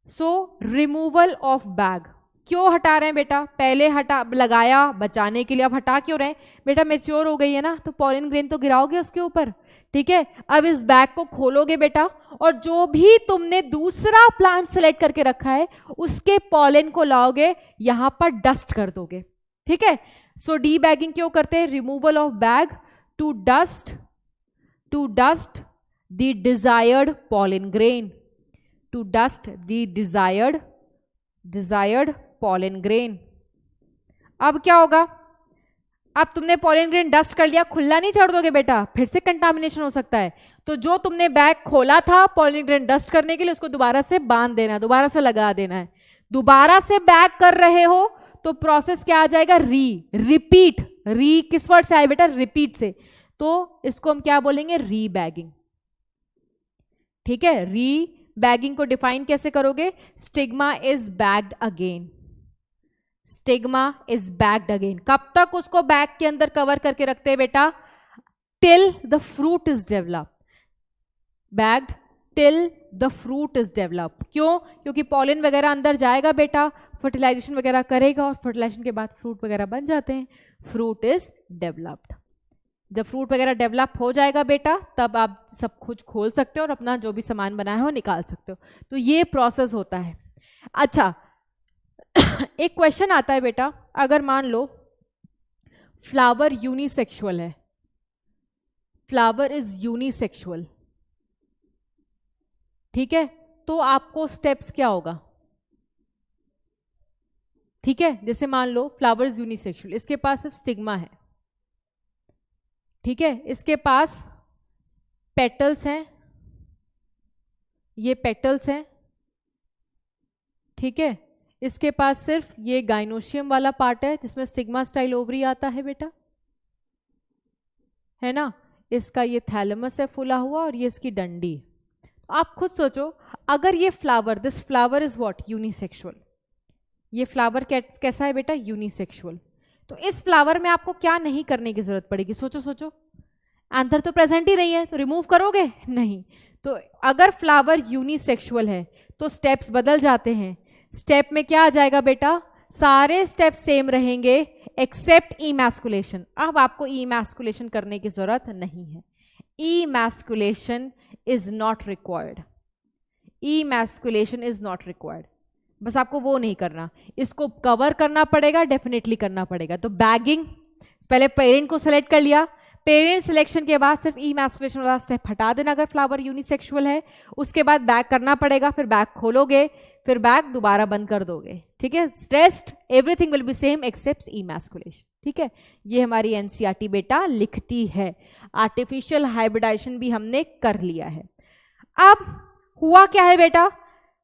So removal of bag. क्यों हटा रहे हैं बेटा? पहले हटा लगाया बचाने के लिए, अब हटा क्यों रहे हैं बेटा? मेच्योर हो गई है ना, तो पॉलन ग्रेन तो गिराओगे उसके ऊपर. ठीक है, अब इस बैग को खोलोगे बेटा, और जो भी तुमने दूसरा प्लांट सेलेक्ट करके रखा है उसके पॉलन को लाओगे, यहां पर डस्ट कर दोगे. ठीक है, सो डी बैगिंग क्यों करते हैं? Removal of bag to dust the desired pollen grain. To dust the desired pollen grain. अब क्या होगा? अब तुमने पॉलन ग्रेन डस्ट कर लिया, खुला नहीं छोड़ दोगे बेटा, फिर से कंटामिनेशन हो सकता है. तो जो तुमने बैग खोला था पॉलन ग्रेन डस्ट करने के लिए, उसको दोबारा से बांध देना, दोबारा से लगा देना है. दोबारा से बैग कर रहे हो तो प्रोसेस क्या आ जाएगा? रिपीट. री किस वर्ड से आए बेटा? रिपीट से. तो इसको हम क्या बोलेंगे? री बैगिंग. ठीक है, री बैगिंग को डिफाइन कैसे करोगे? Stigma is bagged again. Stigma is bagged again. कब तक उसको बैग के अंदर कवर करके रखते हैं बेटा? Till the fruit is develop. Bagged till the fruit is develop. क्यों? क्योंकि पॉलन वगैरह अंदर जाएगा बेटा, फर्टिलाइजेशन वगैरह करेगा, और फर्टिलाइजेशन के बाद फ्रूट वगैरह बन जाते हैं. Fruit is developed. जब फ्रूट वगैरह डेवलप हो जाएगा बेटा, तब आप सब कुछ खोल सकते हो और अपना जो भी सामान बनाया है वो निकाल सकते हो. तो ये प्रोसेस होता है. अच्छा, एक क्वेश्चन आता है बेटा, अगर मान लो फ्लावर यूनिसेक्सुअल है, फ्लावर इज यूनिसेक्सुअल. ठीक है, तो आपको स्टेप्स क्या होगा? ठीक है, जैसे मान लो फ्लावर इज यूनिसेक्सुअल, इसके पास सिर्फ स्टिग्मा है. ठीक है, इसके पास पेटल्स हैं, ये पेटल्स हैं. ठीक है, इसके पास सिर्फ ये गाइनोशियम वाला पार्ट है जिसमें स्टिग्मा स्टाइल ओवरी आता है बेटा, है ना. इसका ये थैलेमस है फूला हुआ, और ये इसकी डंडी. आप खुद सोचो, अगर ये flower, this flower is what? Unisexual. ये फ्लावर कैसा है बेटा? यूनिसेक्सुअल. तो इस फ्लावर में आपको क्या नहीं करने की जरूरत पड़ेगी? सोचो. आंसर तो प्रेजेंट ही नहीं है, तो रिमूव करोगे? नहीं. तो अगर फ्लावर यूनिसेक्सुअल है तो स्टेप्स बदल जाते हैं. स्टेप में क्या आ जाएगा बेटा? सारे स्टेप सेम रहेंगे एक्सेप्ट इमैस्कुलेशन. अब आपको इमैस्कुलेशन करने की जरूरत नहीं है. Emasculation is not required. Emasculation is not required. बस आपको वो नहीं करना, इसको कवर करना पड़ेगा, डेफिनेटली करना पड़ेगा. तो बैगिंग, पहले पेरेंट को सेलेक्ट कर लिया, पेरेंट सिलेक्शन के बाद सिर्फ इमैस्कुलेशन वाला स्टेप हटा देना अगर फ्लावर यूनिसेक्सुअल है. उसके बाद बैग करना पड़ेगा, फिर बैग खोलोगे, फिर बैग दोबारा बंद कर दोगे. ठीक है, rest everything will be same except emasculation. ठीक है, ये हमारी एनसीईआरटी बेटा लिखती है. आर्टिफिशियल हाइब्रिडाइजेशन भी हमने कर लिया है. अब हुआ क्या है बेटा?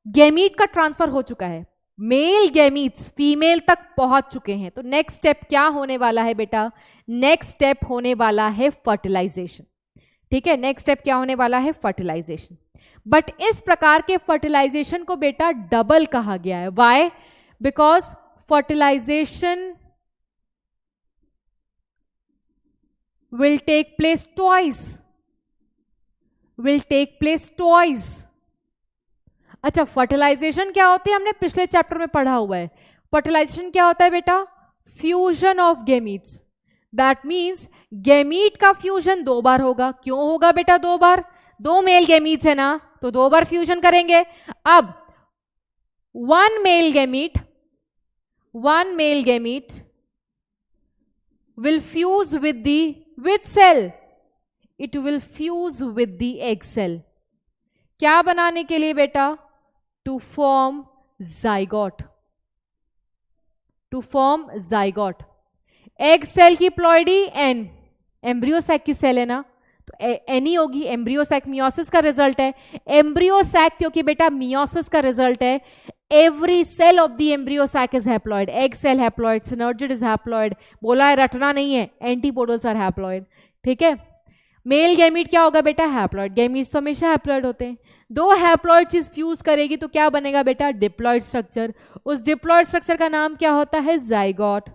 गैमीट का ट्रांसफर हो चुका है, मेल गैमीट्स फीमेल तक पहुंच चुके हैं. तो नेक्स्ट स्टेप क्या होने वाला है बेटा? नेक्स्ट स्टेप होने वाला है फर्टिलाइजेशन. ठीक है, नेक्स्ट स्टेप क्या होने वाला है? फर्टिलाइजेशन. बट इस प्रकार के फर्टिलाइजेशन को बेटा डबल कहा गया है. Why? Because fertilisation will take place twice. अच्छा, फर्टिलाइजेशन क्या होती है हमने पिछले चैप्टर में पढ़ा हुआ है. फर्टिलाइजेशन क्या होता है बेटा? Fusion of gametes. That means gamete का फ्यूजन 2 बार होगा. क्यों होगा बेटा 2 बार? 2 मेल गैमीट्स है ना, तो 2 बार फ्यूजन करेंगे. अब 1 male gamete will fuse with the which cell? It will fuse with the egg cell. क्या बनाने के लिए बेटा? To form zygote. To form zygote. Egg cell की प्लॉइडी एन, एम्ब्रियो सैक की सेल है ना, तो एन ही होगी. एम्ब्रियो सैक मियोसिस का रिजल्ट है. एम्ब्रियो सैक क्योंकि बेटा मियोसिस का रिजल्ट है. Every cell of the embryo sac is haploid. Egg cell haploid, synergid is haploid. बोला है रटना नहीं है, एंटीपोडल्स आर हैप्लॉइड. ठीक है. मेल गैमीट क्या होगा बेटा? हैप्लॉइड. गैमीट्स तो हमेशा हैप्लॉइड होते हैं. दो हैप्लॉइड चीज फ्यूज करेगी तो क्या बनेगा बेटा? Diploid structure. उस डिप्लॉइड स्ट्रक्चर का नाम क्या होता है? जाइगोट.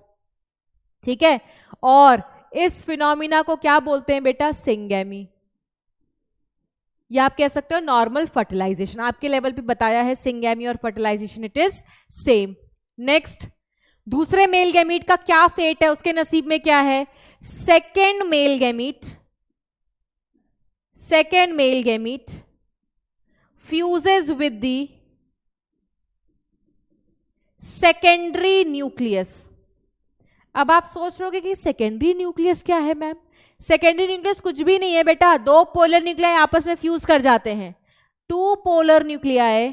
ठीक है. और इस फिनोमिना को क्या बोलते हैं बेटा? सिंगैमी. या आप कह सकते हो नॉर्मल फर्टिलाइजेशन. आपके लेवल पे बताया है सिंगैमी और fertilisation it is same. Next, दूसरे मेल गैमीट का क्या फेट है? उसके नसीब में क्या है? Second male gamete, second male gamete fuses with the secondary nucleus. अब आप सोच रहे होगे कि सेकेंडरी न्यूक्लियस क्या है मैम? सेकेंडरी न्यूक्लियस कुछ भी नहीं है बेटा. दो पोलर न्यूक्लियाई आपस में फ्यूज कर जाते हैं. Two polar nuclei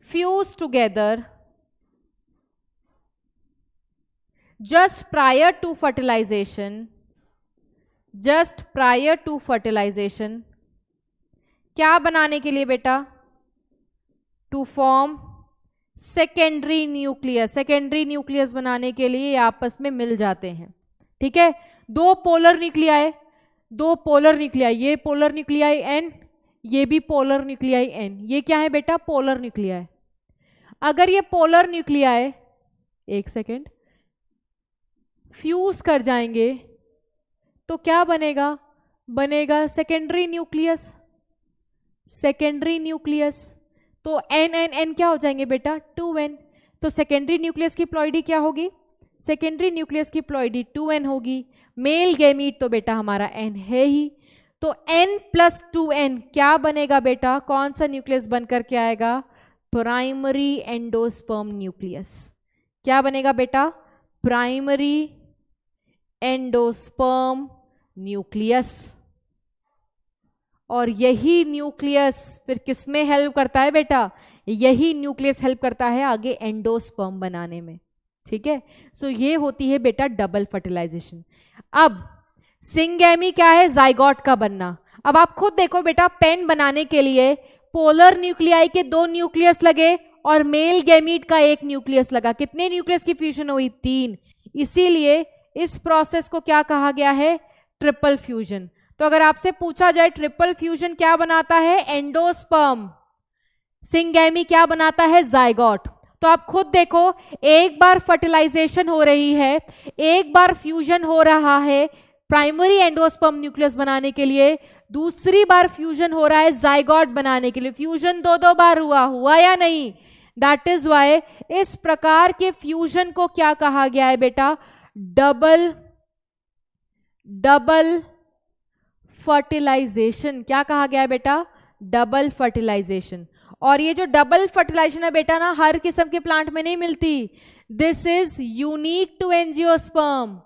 fuse together just prior to fertilization, just prior to fertilization, क्या बनाने के लिए बेटा? To form secondary nucleus. Secondary nucleus बनाने के लिए आपस में मिल जाते हैं. ठीक है. दो पोलर न्यूक्लियाई, दो पोलर न्यूक्लियाई, ये पोलर न्यूक्लियाई एन, ये भी पोलर न्यूक्लियाई एन. ये क्या है बेटा? Polar nuclei. अगर ये पोलर न्यूक्लियाई, एक सेकेंड, फ्यूज कर जाएंगे तो क्या बनेगा? बनेगा सेकेंडरी न्यूक्लियस. सेकेंडरी न्यूक्लियस तो एन एन एन क्या हो जाएंगे बेटा? 2n. तो सेकेंडरी न्यूक्लियस की प्लॉइडी क्या होगी? सेकेंडरी न्यूक्लियस की प्लॉइडी 2n होगी. मेल गैमीट तो बेटा हमारा n है ही, तो n प्लस 2n क्या बनेगा बेटा? कौन सा न्यूक्लियस बनकर के आएगा? Primary endosperm nucleus. क्या बनेगा बेटा? Primary endosperm nucleus. और यही न्यूक्लियस फिर किसमें हेल्प करता है बेटा? यही न्यूक्लियस हेल्प करता है आगे एंडोस्पर्म बनाने में. ठीक है. सो ये होती है बेटा डबल फर्टिलाइजेशन. अब सिंगैमी क्या है? जाइगोट का बनना. अब आप खुद देखो बेटा, पेन बनाने के लिए पोलर न्यूक्लियाई के 2 न्यूक्लियस लगे और मेल गैमीट का 1 न्यूक्लियस लगा. कितने न्यूक्लियस की फ्यूजन हुई? 3. इसीलिए इस प्रोसेस को क्या कहा गया है? Triple fusion. तो अगर आपसे पूछा जाए ट्रिपल फ्यूजन क्या बनाता है? एंडोस्पर्म. सिंगैमी क्या बनाता है? जाइगोट. तो आप खुद देखो, एक बार फर्टिलाइजेशन हो रही है, एक बार फ्यूजन हो रहा है प्राइमरी एंडोस्पर्म न्यूक्लियस बनाने के लिए, दूसरी बार फ्यूजन हो रहा है जाइगोट बनाने के लिए. फ्यूजन 2 बार हुआ या नहीं? दैट इज वाई इस प्रकार के फ्यूजन को क्या कहा गया है बेटा? Double fertilisation. क्या कहा गया है बेटा? Double fertilisation. और ये जो डबल फर्टिलाइजेशन है बेटा ना, हर किस्म के प्लांट में नहीं मिलती. This is unique to angiosperm.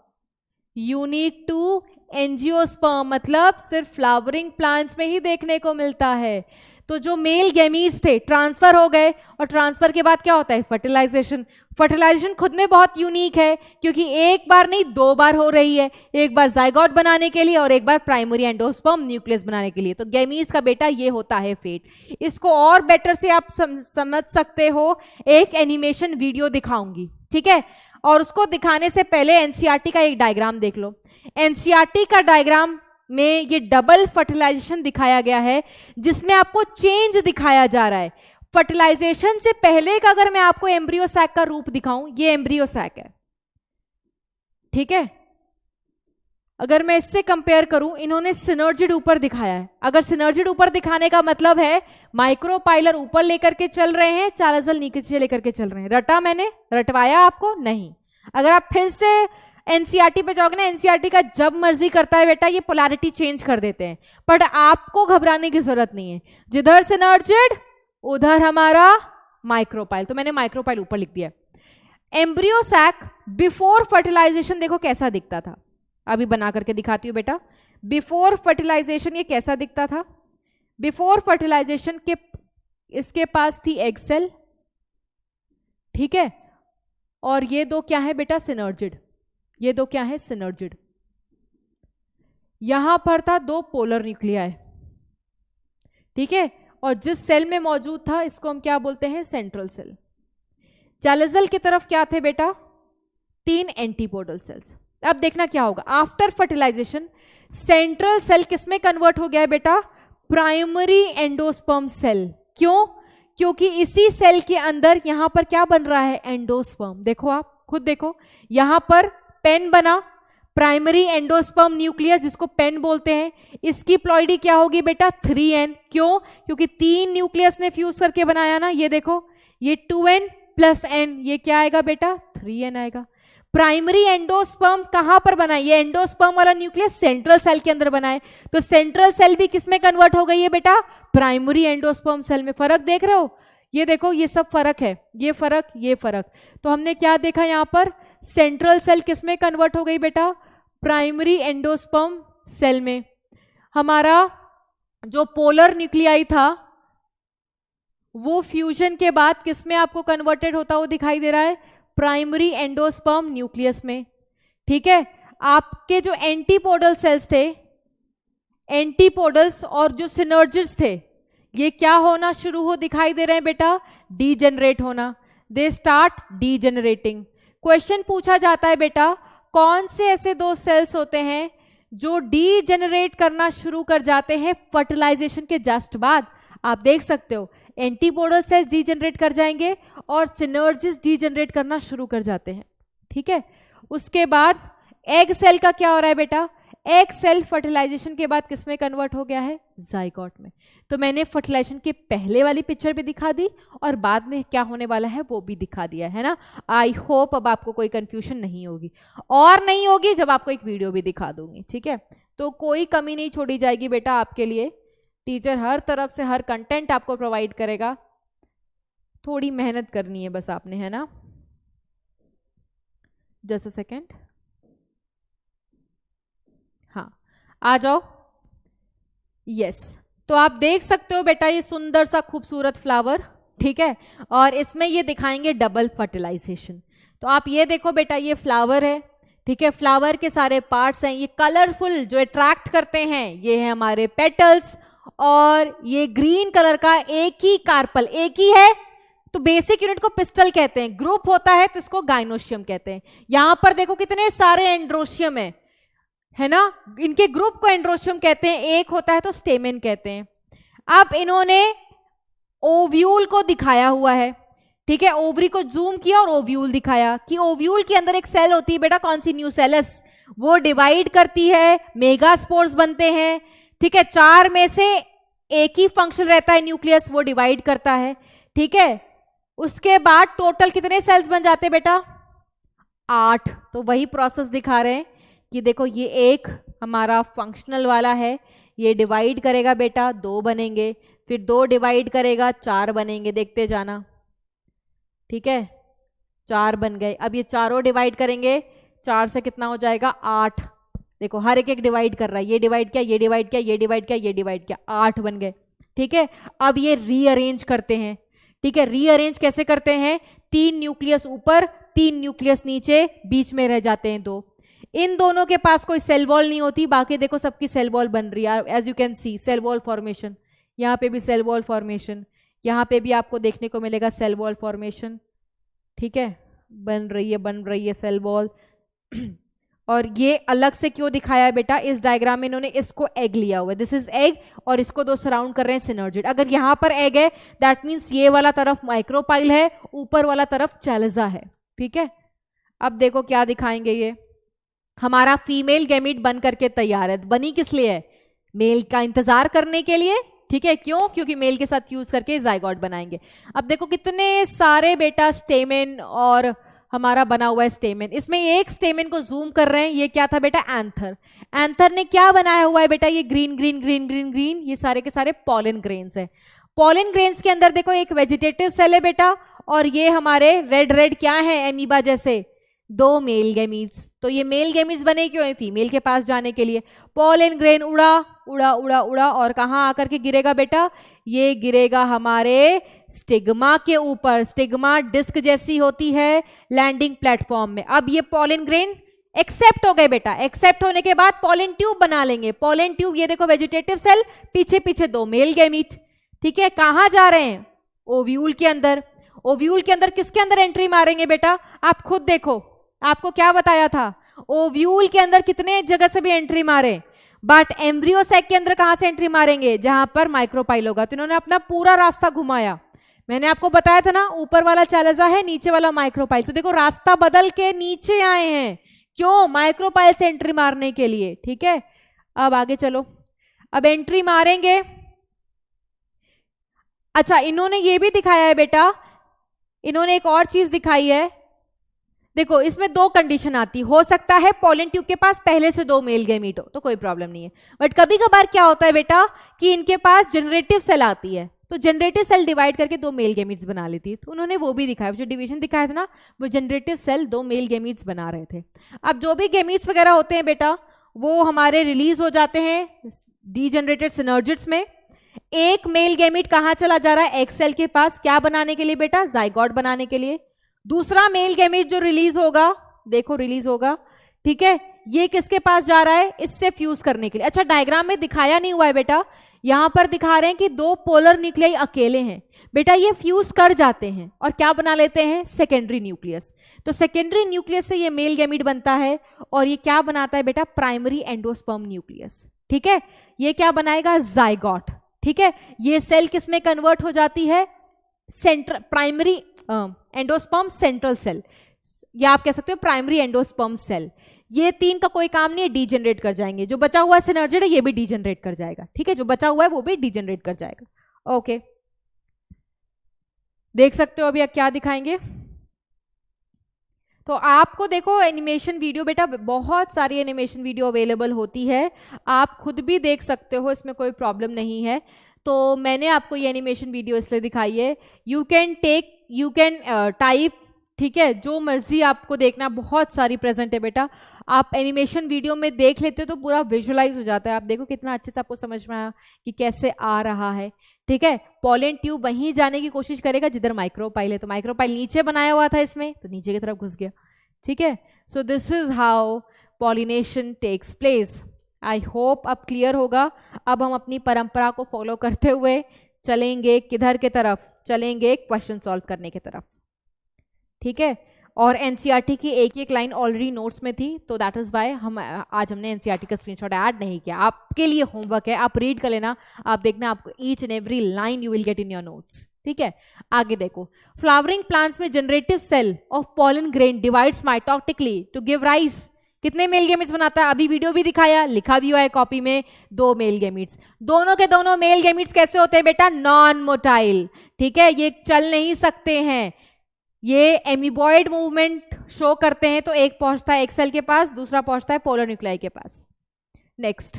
Unique to angiosperm मतलब सिर्फ फ्लावरिंग प्लांट्स में ही देखने को मिलता है. तो जो मेल गैमीट्स थे ट्रांसफर हो गए, और ट्रांसफर के बाद क्या होता है? फर्टिलाइजेशन. फर्टिलाइजेशन खुद में बहुत यूनिक है क्योंकि एक बार नहीं 2 बार हो रही है. एक बार जाइगोट बनाने के लिए और एक बार प्राइमरी एंडोस्पर्म न्यूक्लियस बनाने के लिए. तो गैमीट्स का बेटा ये होता है फेट. इसको और बेटर से आप समझ सकते हो, एक एनिमेशन वीडियो दिखाऊंगी. ठीक है. और उसको दिखाने से पहले एनसीईआरटी का एक डायग्राम देख लो. एनसीईआरटी का डायग्राम में ये डबल फर्टिलाइजेशन दिखाया गया है, जिसमें आपको चेंज दिखाया जा रहा है. फर्टिलाइजेशन से पहले का अगर मैं आपको एम्ब्रियो सैक का रूप दिखाऊं, ये एम्ब्रियो सैक है. ठीक है. अगर मैं इससे कंपेयर करूं, इन्होंने सिनर्जिड ऊपर दिखाया है. अगर सिनर्जिड ऊपर दिखाने का मतलब है माइक्रोपाइलर ऊपर लेकर के चल रहे हैं, चालाजल नीचे लेकर के चल रहे हैं. रटा मैंने? रटवाया आपको? नहीं. अगर आप फिर से एनसीईआरटी पे जाओगे ना, एनसीईआरटी का जब मर्जी करता है बेटा ये पोलैरिटी चेंज कर देते हैं. बट आपको घबराने की जरूरत नहीं है. जिधर सिनर्जिड उधर हमारा माइक्रोपाइल. तो मैंने माइक्रोपाइल ऊपर लिख दिया. एम्ब्रियो सैक बिफोर फर्टिलाइजेशन देखो कैसा दिखता था, अभी बना करके दिखाती हूँ बेटा। बिफोर फर्टिलाइजेशन ये कैसा दिखता था? बिफोर फर्टिलाइजेशन के इसके पास थी एग सेल, ठीक है, और ये दो क्या है बेटा? सिनर्जिड। ये दो क्या है? सिनर्जिड। यहां पर था दो पोलर न्यूक्लियाई, ठीक है, और जिस सेल में मौजूद था इसको हम क्या बोलते हैं? Central cell. चालिजल की तरफ क्या थे बेटा? 3 एंटीपोडल सेल्स। अब देखना क्या होगा आफ्टर फर्टिलाइजेशन, सेंट्रल सेल किसमें कन्वर्ट हो गया है बेटा? Primary endosperm cell. क्यों? क्योंकि इसी सेल के अंदर यहां पर क्या बन रहा है? एंडोस्पर्म। देखो आप खुद देखो, यहां पर पेन बना, प्राइमरी एंडोस्पर्म न्यूक्लियस जिसको पेन बोलते हैं, इसकी प्लॉइडी क्या होगी बेटा? 3n। क्यों? क्योंकि 3 न्यूक्लियस ने फ्यूज करके बनाया ना। ये देखो, ये 2n प्लस n, ये क्या आएगा बेटा? 3n आएगा। प्राइमरी एंडोस्पर्म कहां पर बना? ये एंडोस्पर्म वाला न्यूक्लियस सेंट्रल सेल के अंदर बना है, तो सेंट्रल सेल भी किसमें कन्वर्ट हो गई है बेटा? प्राइमरी एंडोस्पर्म सेल में। फर्क देख रहे हो? ये देखो, ये सब फर्क है, ये फर्क, ये फर्क। तो हमने क्या देखा यहां पर? सेंट्रल सेल किसमें कन्वर्ट हो गई बेटा? प्राइमरी एंडोस्पर्म सेल में। हमारा जो पोलर न्यूक्लियाई था वो फ्यूजन के बाद किसमें आपको कन्वर्टेड होता हुआ दिखाई दे रहा है? प्राइमरी एंडोस्पर्म न्यूक्लियस में, ठीक है। आपके जो एंटीपोडल सेल्स थे, एंटीपोडल्स और जो सिनर्जिड्स थे, ये क्या होना शुरू हो दिखाई दे रहे हैं बेटा? डीजेनरेट होना। They start डीजेनरेटिंग। क्वेश्चन पूछा जाता है बेटा, कौन से ऐसे दो सेल्स होते हैं जो डीजेनरेट करना शुरू कर जाते हैं फर्टिलाइजेशन के जस्ट बाद? आप देख सकते हो, एंटीपोडल सेल्स डीजेनरेट कर जाएंगे और सिनर्जिस डीजेनरेट करना शुरू कर जाते हैं, ठीक है। उसके बाद एग सेल का क्या हो रहा है बेटा? एग सेल फर्टिलाइजेशन के बाद किसमें कन्वर्ट हो गया है? जाइगोट में। तो मैंने फर्टिलाइजेशन के पहले वाली पिक्चर भी दिखा दी और बाद में क्या होने वाला है वो भी दिखा दिया है ना। आई होप अब आपको कोई कंफ्यूजन नहीं होगी, और नहीं होगी जब आपको एक वीडियो भी दिखा दूंगी, ठीक है। तो कोई कमी नहीं छोड़ी जाएगी बेटा आपके लिए। टीचर हर तरफ से हर कंटेंट आपको प्रोवाइड करेगा, थोड़ी मेहनत करनी है बस आपने, है ना। जस्ट अ सेकेंड, हाँ आ जाओ। यस, तो आप देख सकते हो बेटा ये सुंदर सा खूबसूरत फ्लावर, ठीक है, और इसमें ये दिखाएंगे डबल फर्टिलाइजेशन। तो आप ये देखो बेटा, ये फ्लावर है, ठीक है, फ्लावर के सारे पार्ट्स हैं, ये कलरफुल जो अट्रैक्ट करते हैं ये है हमारे पेटल्स, और ये ग्रीन कलर का एक ही कार्पल, एक ही है तो बेसिक यूनिट को पिस्टल कहते हैं, ग्रुप होता है तो इसको गाइनोशियम कहते हैं। यहां पर देखो कितने सारे एंड्रोशियम है ना, इनके ग्रुप को एंड्रोशियम कहते हैं, एक होता है तो स्टेमेन कहते हैं। अब इन्होंने ओव्यूल को दिखाया हुआ है, ठीक है, ओवरी को जूम किया और ओव्यूल दिखाया कि ओव्यूल के अंदर एक सेल होती है बेटा, कौन सी? न्यूसेलस। वो डिवाइड करती है, मेगास्पोर्स बनते हैं, ठीक है, 4 में से एक ही फंक्शन रहता है न्यूक्लियस, वो डिवाइड करता है, ठीक है। उसके बाद टोटल कितने सेल्स बन जाते हैं बेटा? 8। तो वही प्रोसेस दिखा रहे हैं कि देखो ये एक हमारा फंक्शनल वाला है, ये डिवाइड करेगा बेटा 2 बनेंगे, फिर 2 डिवाइड करेगा 4 बनेंगे, देखते जाना, ठीक है, 4 बन गए। अब ये चारों डिवाइड करेंगे, 4 से कितना हो जाएगा? 8। देखो हर एक एक डिवाइड कर रहा है, ये डिवाइड किया, ये डिवाइड किया, ये डिवाइड किया, ये डिवाइड किया, 8 बन गए, ठीक है। अब ये रीअरेंज करते हैं, ठीक है, रीअरेंज कैसे करते हैं? 3 न्यूक्लियस ऊपर, 3 न्यूक्लियस नीचे, बीच में रह जाते हैं 2। इन दोनों के पास कोई सेल वॉल नहीं होती, बाकी देखो सबकी सेल वॉल बन रही है, as you can see cell wall formation. यहाँ पे भी सेल वॉल फॉर्मेशन, यहाँ पे भी आपको देखने को मिलेगा सेल वॉल फॉर्मेशन, ठीक है, बन रही है सेल वॉल। और ये अलग से क्यों दिखाया है बेटा? इस डायग्राम में इन्होंने इसको एग लिया हुआ है, दिस इज एग, और इसको 2 सराउंड कर रहे हैं सिनर्जिड। अगर यहां पर एग है दैट मीन्स ये वाला तरफ माइक्रोपाइल है, ऊपर वाला तरफ चैलिजा है, ठीक है। अब देखो क्या दिखाएंगे, ये हमारा फीमेल गैमीट बन करके तैयार है। बनी किस लिए है? मेल का इंतजार करने के लिए, ठीक है। क्यों? क्योंकि मेल के साथ फ्यूज करके जाइगोट बनाएंगे। अब देखो कितने सारे बेटा स्टेमेन और हमारा बना हुआ है स्टेमेन। इसमें एक स्टेमेन को जूम कर रहे हैं, ये क्या था बेटा? एंथर। एंथर ने क्या बनाया हुआ है बेटा? ये green green green green green, ये सारे के सारे पॉलन ग्रेन्स है। पॉलन ग्रेन्स के अंदर देखो एक वेजिटेटिव सेल है बेटा, और ये हमारे रेड रेड क्या है एमीबा जैसे, 2 मेल गैमीट्स। तो ये मेल गैमीट्स बने क्यों है, फीमेल के पास जाने के लिए। पॉलन ग्रेन उड़ा उड़ा उड़ा उड़ा और कहाँ आकर के गिरेगा बेटा, ये गिरेगा हमारे स्टिग्मा के ऊपर। स्टिग्मा डिस्क जैसी होती है लैंडिंग प्लेटफॉर्म में। अब ये पॉलन ग्रेन एक्सेप्ट हो गए बेटा, एक्सेप्ट होने के बाद पॉलन ट्यूब बना लेंगे। पॉलन ट्यूब ये देखो वेजिटेटिव सेल, पीछे पीछे 2 मेल गैमीट, ठीक है। कहां जा रहे हैं, ओव्यूल के अंदर। ओव्यूल के अंदर किसके अंदर एंट्री मारेंगे बेटा, आप खुद देखो, आपको क्या बताया था, ओव्यूल के अंदर कितने जगह से भी एंट्री मारे, बट एम्ब्रियो सैक के अंदर कहां से एंट्री मारेंगे, जहां पर माइक्रोपाइल होगा। तो इन्होंने अपना पूरा रास्ता घुमाया। मैंने आपको बताया था ना, ऊपर वाला चैलेजा है, नीचे वाला माइक्रोपाइल। तो देखो रास्ता बदल के नीचे आए हैं, क्यों, माइक्रोपाइल से एंट्री मारने के लिए, ठीक है। अब आगे चलो, अब एंट्री मारेंगे। अच्छा, इन्होंने ये भी दिखाया है बेटा, इन्होंने एक और चीज दिखाई है। देखो इसमें 2 कंडीशन आती, हो सकता है पॉलन ट्यूब के पास पहले से 2 मेल गैमीट हो, तो कोई प्रॉब्लम नहीं है। बट कभी कभार क्या होता है बेटा कि इनके पास जनरेटिव सेल आती है, तो जनरेटिव सेल डिवाइड करके 2 मेल गैमीट्स बना लेती है। तो उन्होंने वो भी दिखाया, जो डिवीजन दिखाया था ना, वो जनरेटिव सेल 2 मेल गैमीट्स बना रहे थे। अब जो भी गैमीट्स वगैरह होते हैं बेटा, वो हमारे रिलीज हो जाते हैं डीजनरेटेड सिनर्जिड्स में। एक मेल गैमीट कहां चला जा रहा है, एक्स सेल के पास, क्या बनाने के लिए बेटा, जाइगोट बनाने के लिए। दूसरा मेल गैमीट जो रिलीज होगा, देखो रिलीज होगा, ठीक है, ये किसके पास जा रहा है, इससे फ्यूज करने के लिए। अच्छा, डायग्राम में दिखाया नहीं हुआ है बेटा, यहां पर दिखा रहे हैं कि 2 पोलर न्यूक्लियाई अकेले हैं बेटा, ये फ्यूज कर जाते हैं और क्या बना लेते हैं, सेकेंडरी न्यूक्लियस। तो सेकेंडरी न्यूक्लियस से ये मेल गैमीट बनता है और ये क्या बनाता है बेटा, प्राइमरी एंडोस्पर्म न्यूक्लियस, ठीक है। ये क्या बनाएगा, जाइगोट, ठीक है। ये सेल किस में कन्वर्ट हो जाती है, central primary endosperm central cell, या आप कह सकते हो प्राइमरी एंडोस्पर्म सेल। ये 3 का कोई काम नहीं है, डीजनरेट कर जाएंगे। जो बचा हुआ है सिनर्जिड है, ये भी डीजनरेट कर जाएगा, ठीक है, जो बचा हुआ है वो भी डीजनरेट कर जाएगा। ओके, देख सकते हो अभी क्या दिखाएंगे। तो आपको देखो एनिमेशन वीडियो बेटा, बहुत सारी एनिमेशन वीडियो अवेलेबल होती है, आप खुद भी देख सकते हो, इसमें कोई प्रॉब्लम नहीं है। तो मैंने आपको ये एनिमेशन वीडियो इसलिए दिखाई है, यू कैन टाइप, ठीक है, जो मर्जी आपको देखना, बहुत सारी प्रेजेंट है बेटा। आप एनिमेशन वीडियो में देख लेते हो तो पूरा विजुअलाइज हो जाता है। आप देखो कितना अच्छे से आपको समझ में आया कि कैसे आ रहा है, ठीक है। पॉलन ट्यूब वहीं जाने की कोशिश करेगा जिधर माइक्रोपाइल है, तो माइक्रोपाइल नीचे बनाया हुआ था इसमें, तो नीचे की तरफ घुस गया, ठीक है। So this is how pollination takes place. I hope अब क्लियर होगा। अब हम अपनी परंपरा को फॉलो करते हुए चलेंगे, किधर के तरफ चलेंगे, क्वेश्चन सॉल्व करने की तरफ, ठीक है। और एनसीईआरटी की एक एक लाइन ऑलरेडी नोट्स में थी, तो दैट इज वाई आज हमने एनसीईआरटी का स्क्रीनशॉट ऐड नहीं किया। आपके लिए होमवर्क है, आप रीड कर लेना, आप देखना, आपको each and every line you will get in your notes, ठीक है। आगे देखो, फ्लावरिंग प्लांट्स में generative cell of pollen grain divides mitotically to give rise, कितने मेल गैमीट्स बनाता है, अभी वीडियो भी दिखाया, लिखा भी हुआ है कॉपी में, 2 मेल गैमीट्स। दोनों के दोनों मेल गैमीट्स कैसे होते हैं बेटा, नॉन मोटाइल, ठीक है, ये चल नहीं सकते हैं, ये एमीबॉइड मूवमेंट शो करते हैं। तो एक पहुंचता है एक सेल के पास, दूसरा पहुंचता है पोलर न्यूक्लियाई के पास। Next,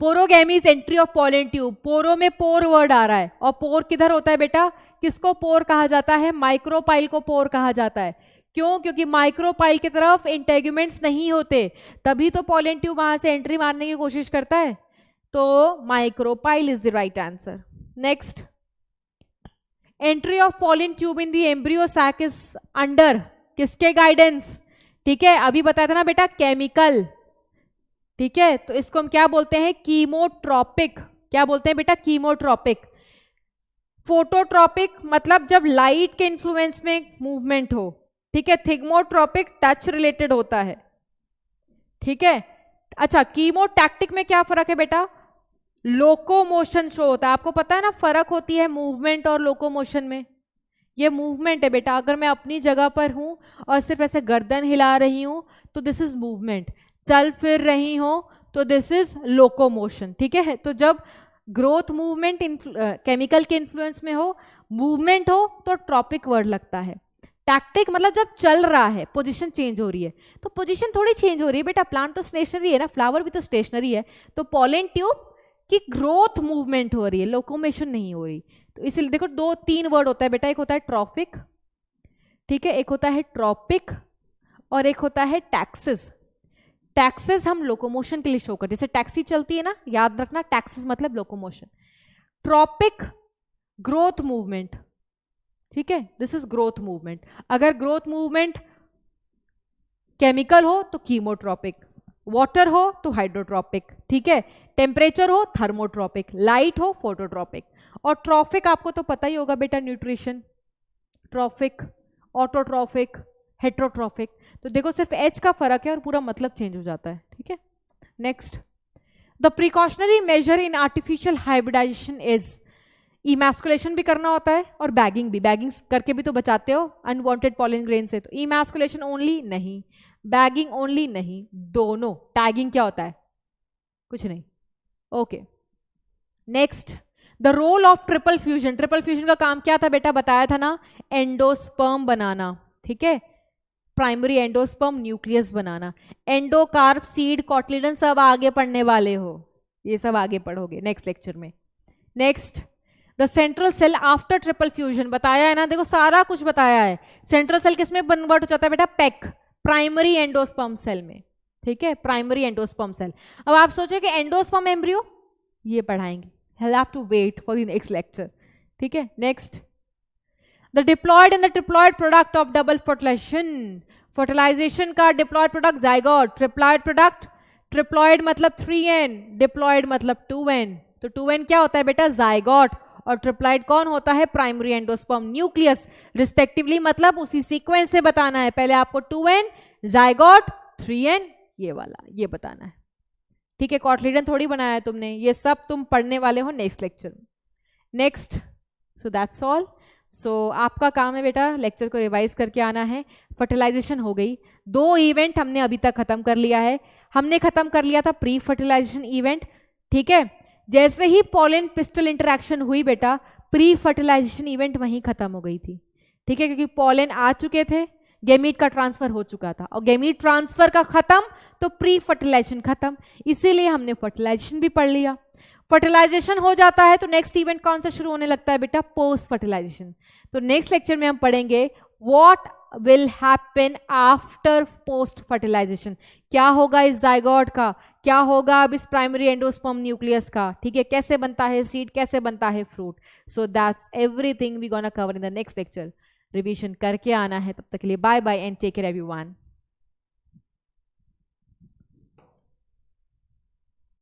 porogamy entry of pollen tube. Poro में पोर वर्ड आ रहा है, और पोर किधर होता है बेटा, किसको पोर कहा जाता है, माइक्रोपाइल को पोर कहा जाता है। क्यों, क्योंकि माइक्रोपाइल की तरफ इंटेग्यूमेंट्स नहीं होते, तभी तो पॉलन ट्यूब वहां से एंट्री मारने की कोशिश करता है। तो micropyle is the right answer. Next, entry of pollen tube in the embryo sac is under किसके गाइडेंस, ठीक है, अभी बताया था ना बेटा, केमिकल, ठीक है। तो इसको हम क्या बोलते हैं, कीमोट्रोपिक। क्या बोलते हैं बेटा, कीमोट्रोपिक। फोटोट्रोपिक मतलब जब लाइट के इन्फ्लुएंस में मूवमेंट हो, ठीक है। थिग्मोट्रोपिक टच रिलेटेड होता है, ठीक है। अच्छा, कीमोटैक्टिक में क्या फर्क है बेटा, लोकोमोशन शो होता है। आपको पता है ना, फर्क होती है मूवमेंट और लोकोमोशन में। ये मूवमेंट है बेटा, अगर मैं अपनी जगह पर हूं और सिर्फ ऐसे गर्दन हिला रही हूं तो दिस इज मूवमेंट, चल फिर रही हूं तो दिस इज लोकोमोशन, ठीक है। तो जब ग्रोथ मूवमेंट केमिकल के इन्फ्लुएंस में हो, मूवमेंट हो, तो ट्रॉपिक वर्ड लगता है। टैक्टिक मतलब जब चल रहा है, पोजीशन चेंज हो रही है, तो पोजीशन थोड़ी चेंज हो रही है बेटा, प्लांट तो स्टेशनरी है ना, फ्लावर भी तो स्टेशनरी है। तो पॉलन ट्यूब कि ग्रोथ मूवमेंट हो रही है, लोकोमेशन नहीं हो रही। तो इसलिए देखो 2-3 वर्ड होता है बेटा, एक होता है ट्रॉफिक, ठीक है, एक होता है ट्रॉपिक और एक होता है टैक्सेस। टैक्सेस हम लोकोमोशन के लिए शो करते हैं, जैसे टैक्सी चलती है ना, याद रखना टैक्सेस मतलब लोकोमोशन। ट्रॉपिक ग्रोथ मूवमेंट, ठीक है, दिस इज ग्रोथ मूवमेंट। अगर ग्रोथ मूवमेंट केमिकल हो तो कीमोट्रॉपिक, वाटर हो तो हाइड्रोट्रॉपिक, ठीक है, टेम्परेचर हो थर्मोट्रॉपिक, लाइट हो फोटोट्रॉपिक। और ट्रॉफिक आपको तो पता ही होगा बेटा, न्यूट्रिशन, ट्रॉफिक, ऑटोट्रॉफिक, हेट्रोट्रॉफिक। तो देखो सिर्फ एच का फर्क है और पूरा मतलब चेंज हो जाता है, ठीक है। Next, the precautionary measure in artificial hybridisation is, emasculation भी करना होता है और बैगिंग भी, बैगिंग करके भी तो बचाते हो अनवांटेड पॉलन ग्रेन से। तो इमैस्कुलेशन ओनली नहीं, बैगिंग ओनली नहीं, दोनों। टैगिंग क्या होता है? कुछ नहीं, okay. Next, the role of triple fusion. Triple fusion का काम क्या था बेटा, बताया था ना, एंडोस्पर्म बनाना, ठीक है, प्राइमरी एंडोस्पर्म न्यूक्लियस बनाना। एंडोकार्प, सीड, कॉटलिडन सब आगे पढ़ने वाले हो, ये सब आगे पढ़ोगे नेक्स्ट लेक्चर में। Next, the central cell after triple fusion, बताया है ना, देखो सारा कुछ बताया है। सेंट्रल सेल किसमें कन्वर्ट हो जाता है बेटा? पैक, प्राइमरी एंडोस्पर्म सेल में, ठीक है, प्राइमरी एंडोस्पर्म सेल। अब आप सोचो कि एंडोस्पर्म एम्ब्रियो, ये पढ़ाएंगे, you'll have to wait for the next lecture, ठीक है। Next, the diploid and the triploid product of double fertilization. Fertilization का diploid product zygote, triploid product, triploid मतलब 3n, डिप्लॉयड मतलब 2n। तो 2n क्या होता है बेटा? जाइगोट। और ट्रिप्लॉयड कौन होता है? प्राइमरी एंडोस्पर्म न्यूक्लियस, रिस्पेक्टिवली, मतलब उसी सीक्वेंस से बताना है। पहले आपको 2n, जाइगोट, 3n, ये वाला, ये बताना है, ठीक है। कॉटलिडन थोड़ी बनाया है तुमने, ये सब तुम पढ़ने वाले हो नेक्स्ट लेक्चर में। Next, so that's all. So आपका काम है बेटा लेक्चर को रिवाइज करके आना है। फर्टिलाइजेशन हो गई, 2 इवेंट हमने अभी तक खत्म कर लिया है। हमने खत्म कर लिया था प्री फर्टिलाइजेशन इवेंट, ठीक है। जैसे ही पॉलन पिस्टल इंटरेक्शन हुई बेटा, प्री फर्टिलाइजेशन इवेंट वहीं खत्म हो गई थी, ठीक है, क्योंकि पॉलन आ चुके थे, गैमीट का ट्रांसफर हो चुका था, और गैमीट ट्रांसफर का खत्म तो प्री फर्टिलाइजेशन खत्म, इसीलिए हमने फर्टिलाइजेशन भी पढ़ लिया। फर्टिलाइजेशन हो जाता है तो नेक्स्ट इवेंट कौन सा शुरू होने लगता है बेटा? Post fertilisation. तो नेक्स्ट लेक्चर में हम पढ़ेंगे what will happen after post fertilisation. क्या होगा इस जाइगोट का, क्या होगा अब इस प्राइमरी एंडोस्पर्म न्यूक्लियस का, ठीक है, कैसे बनता है सीड, कैसे बनता है fruit. So that's everything we gonna cover in the next lecture. Revision करके आना है, तब तक के लिए bye bye and take care everyone.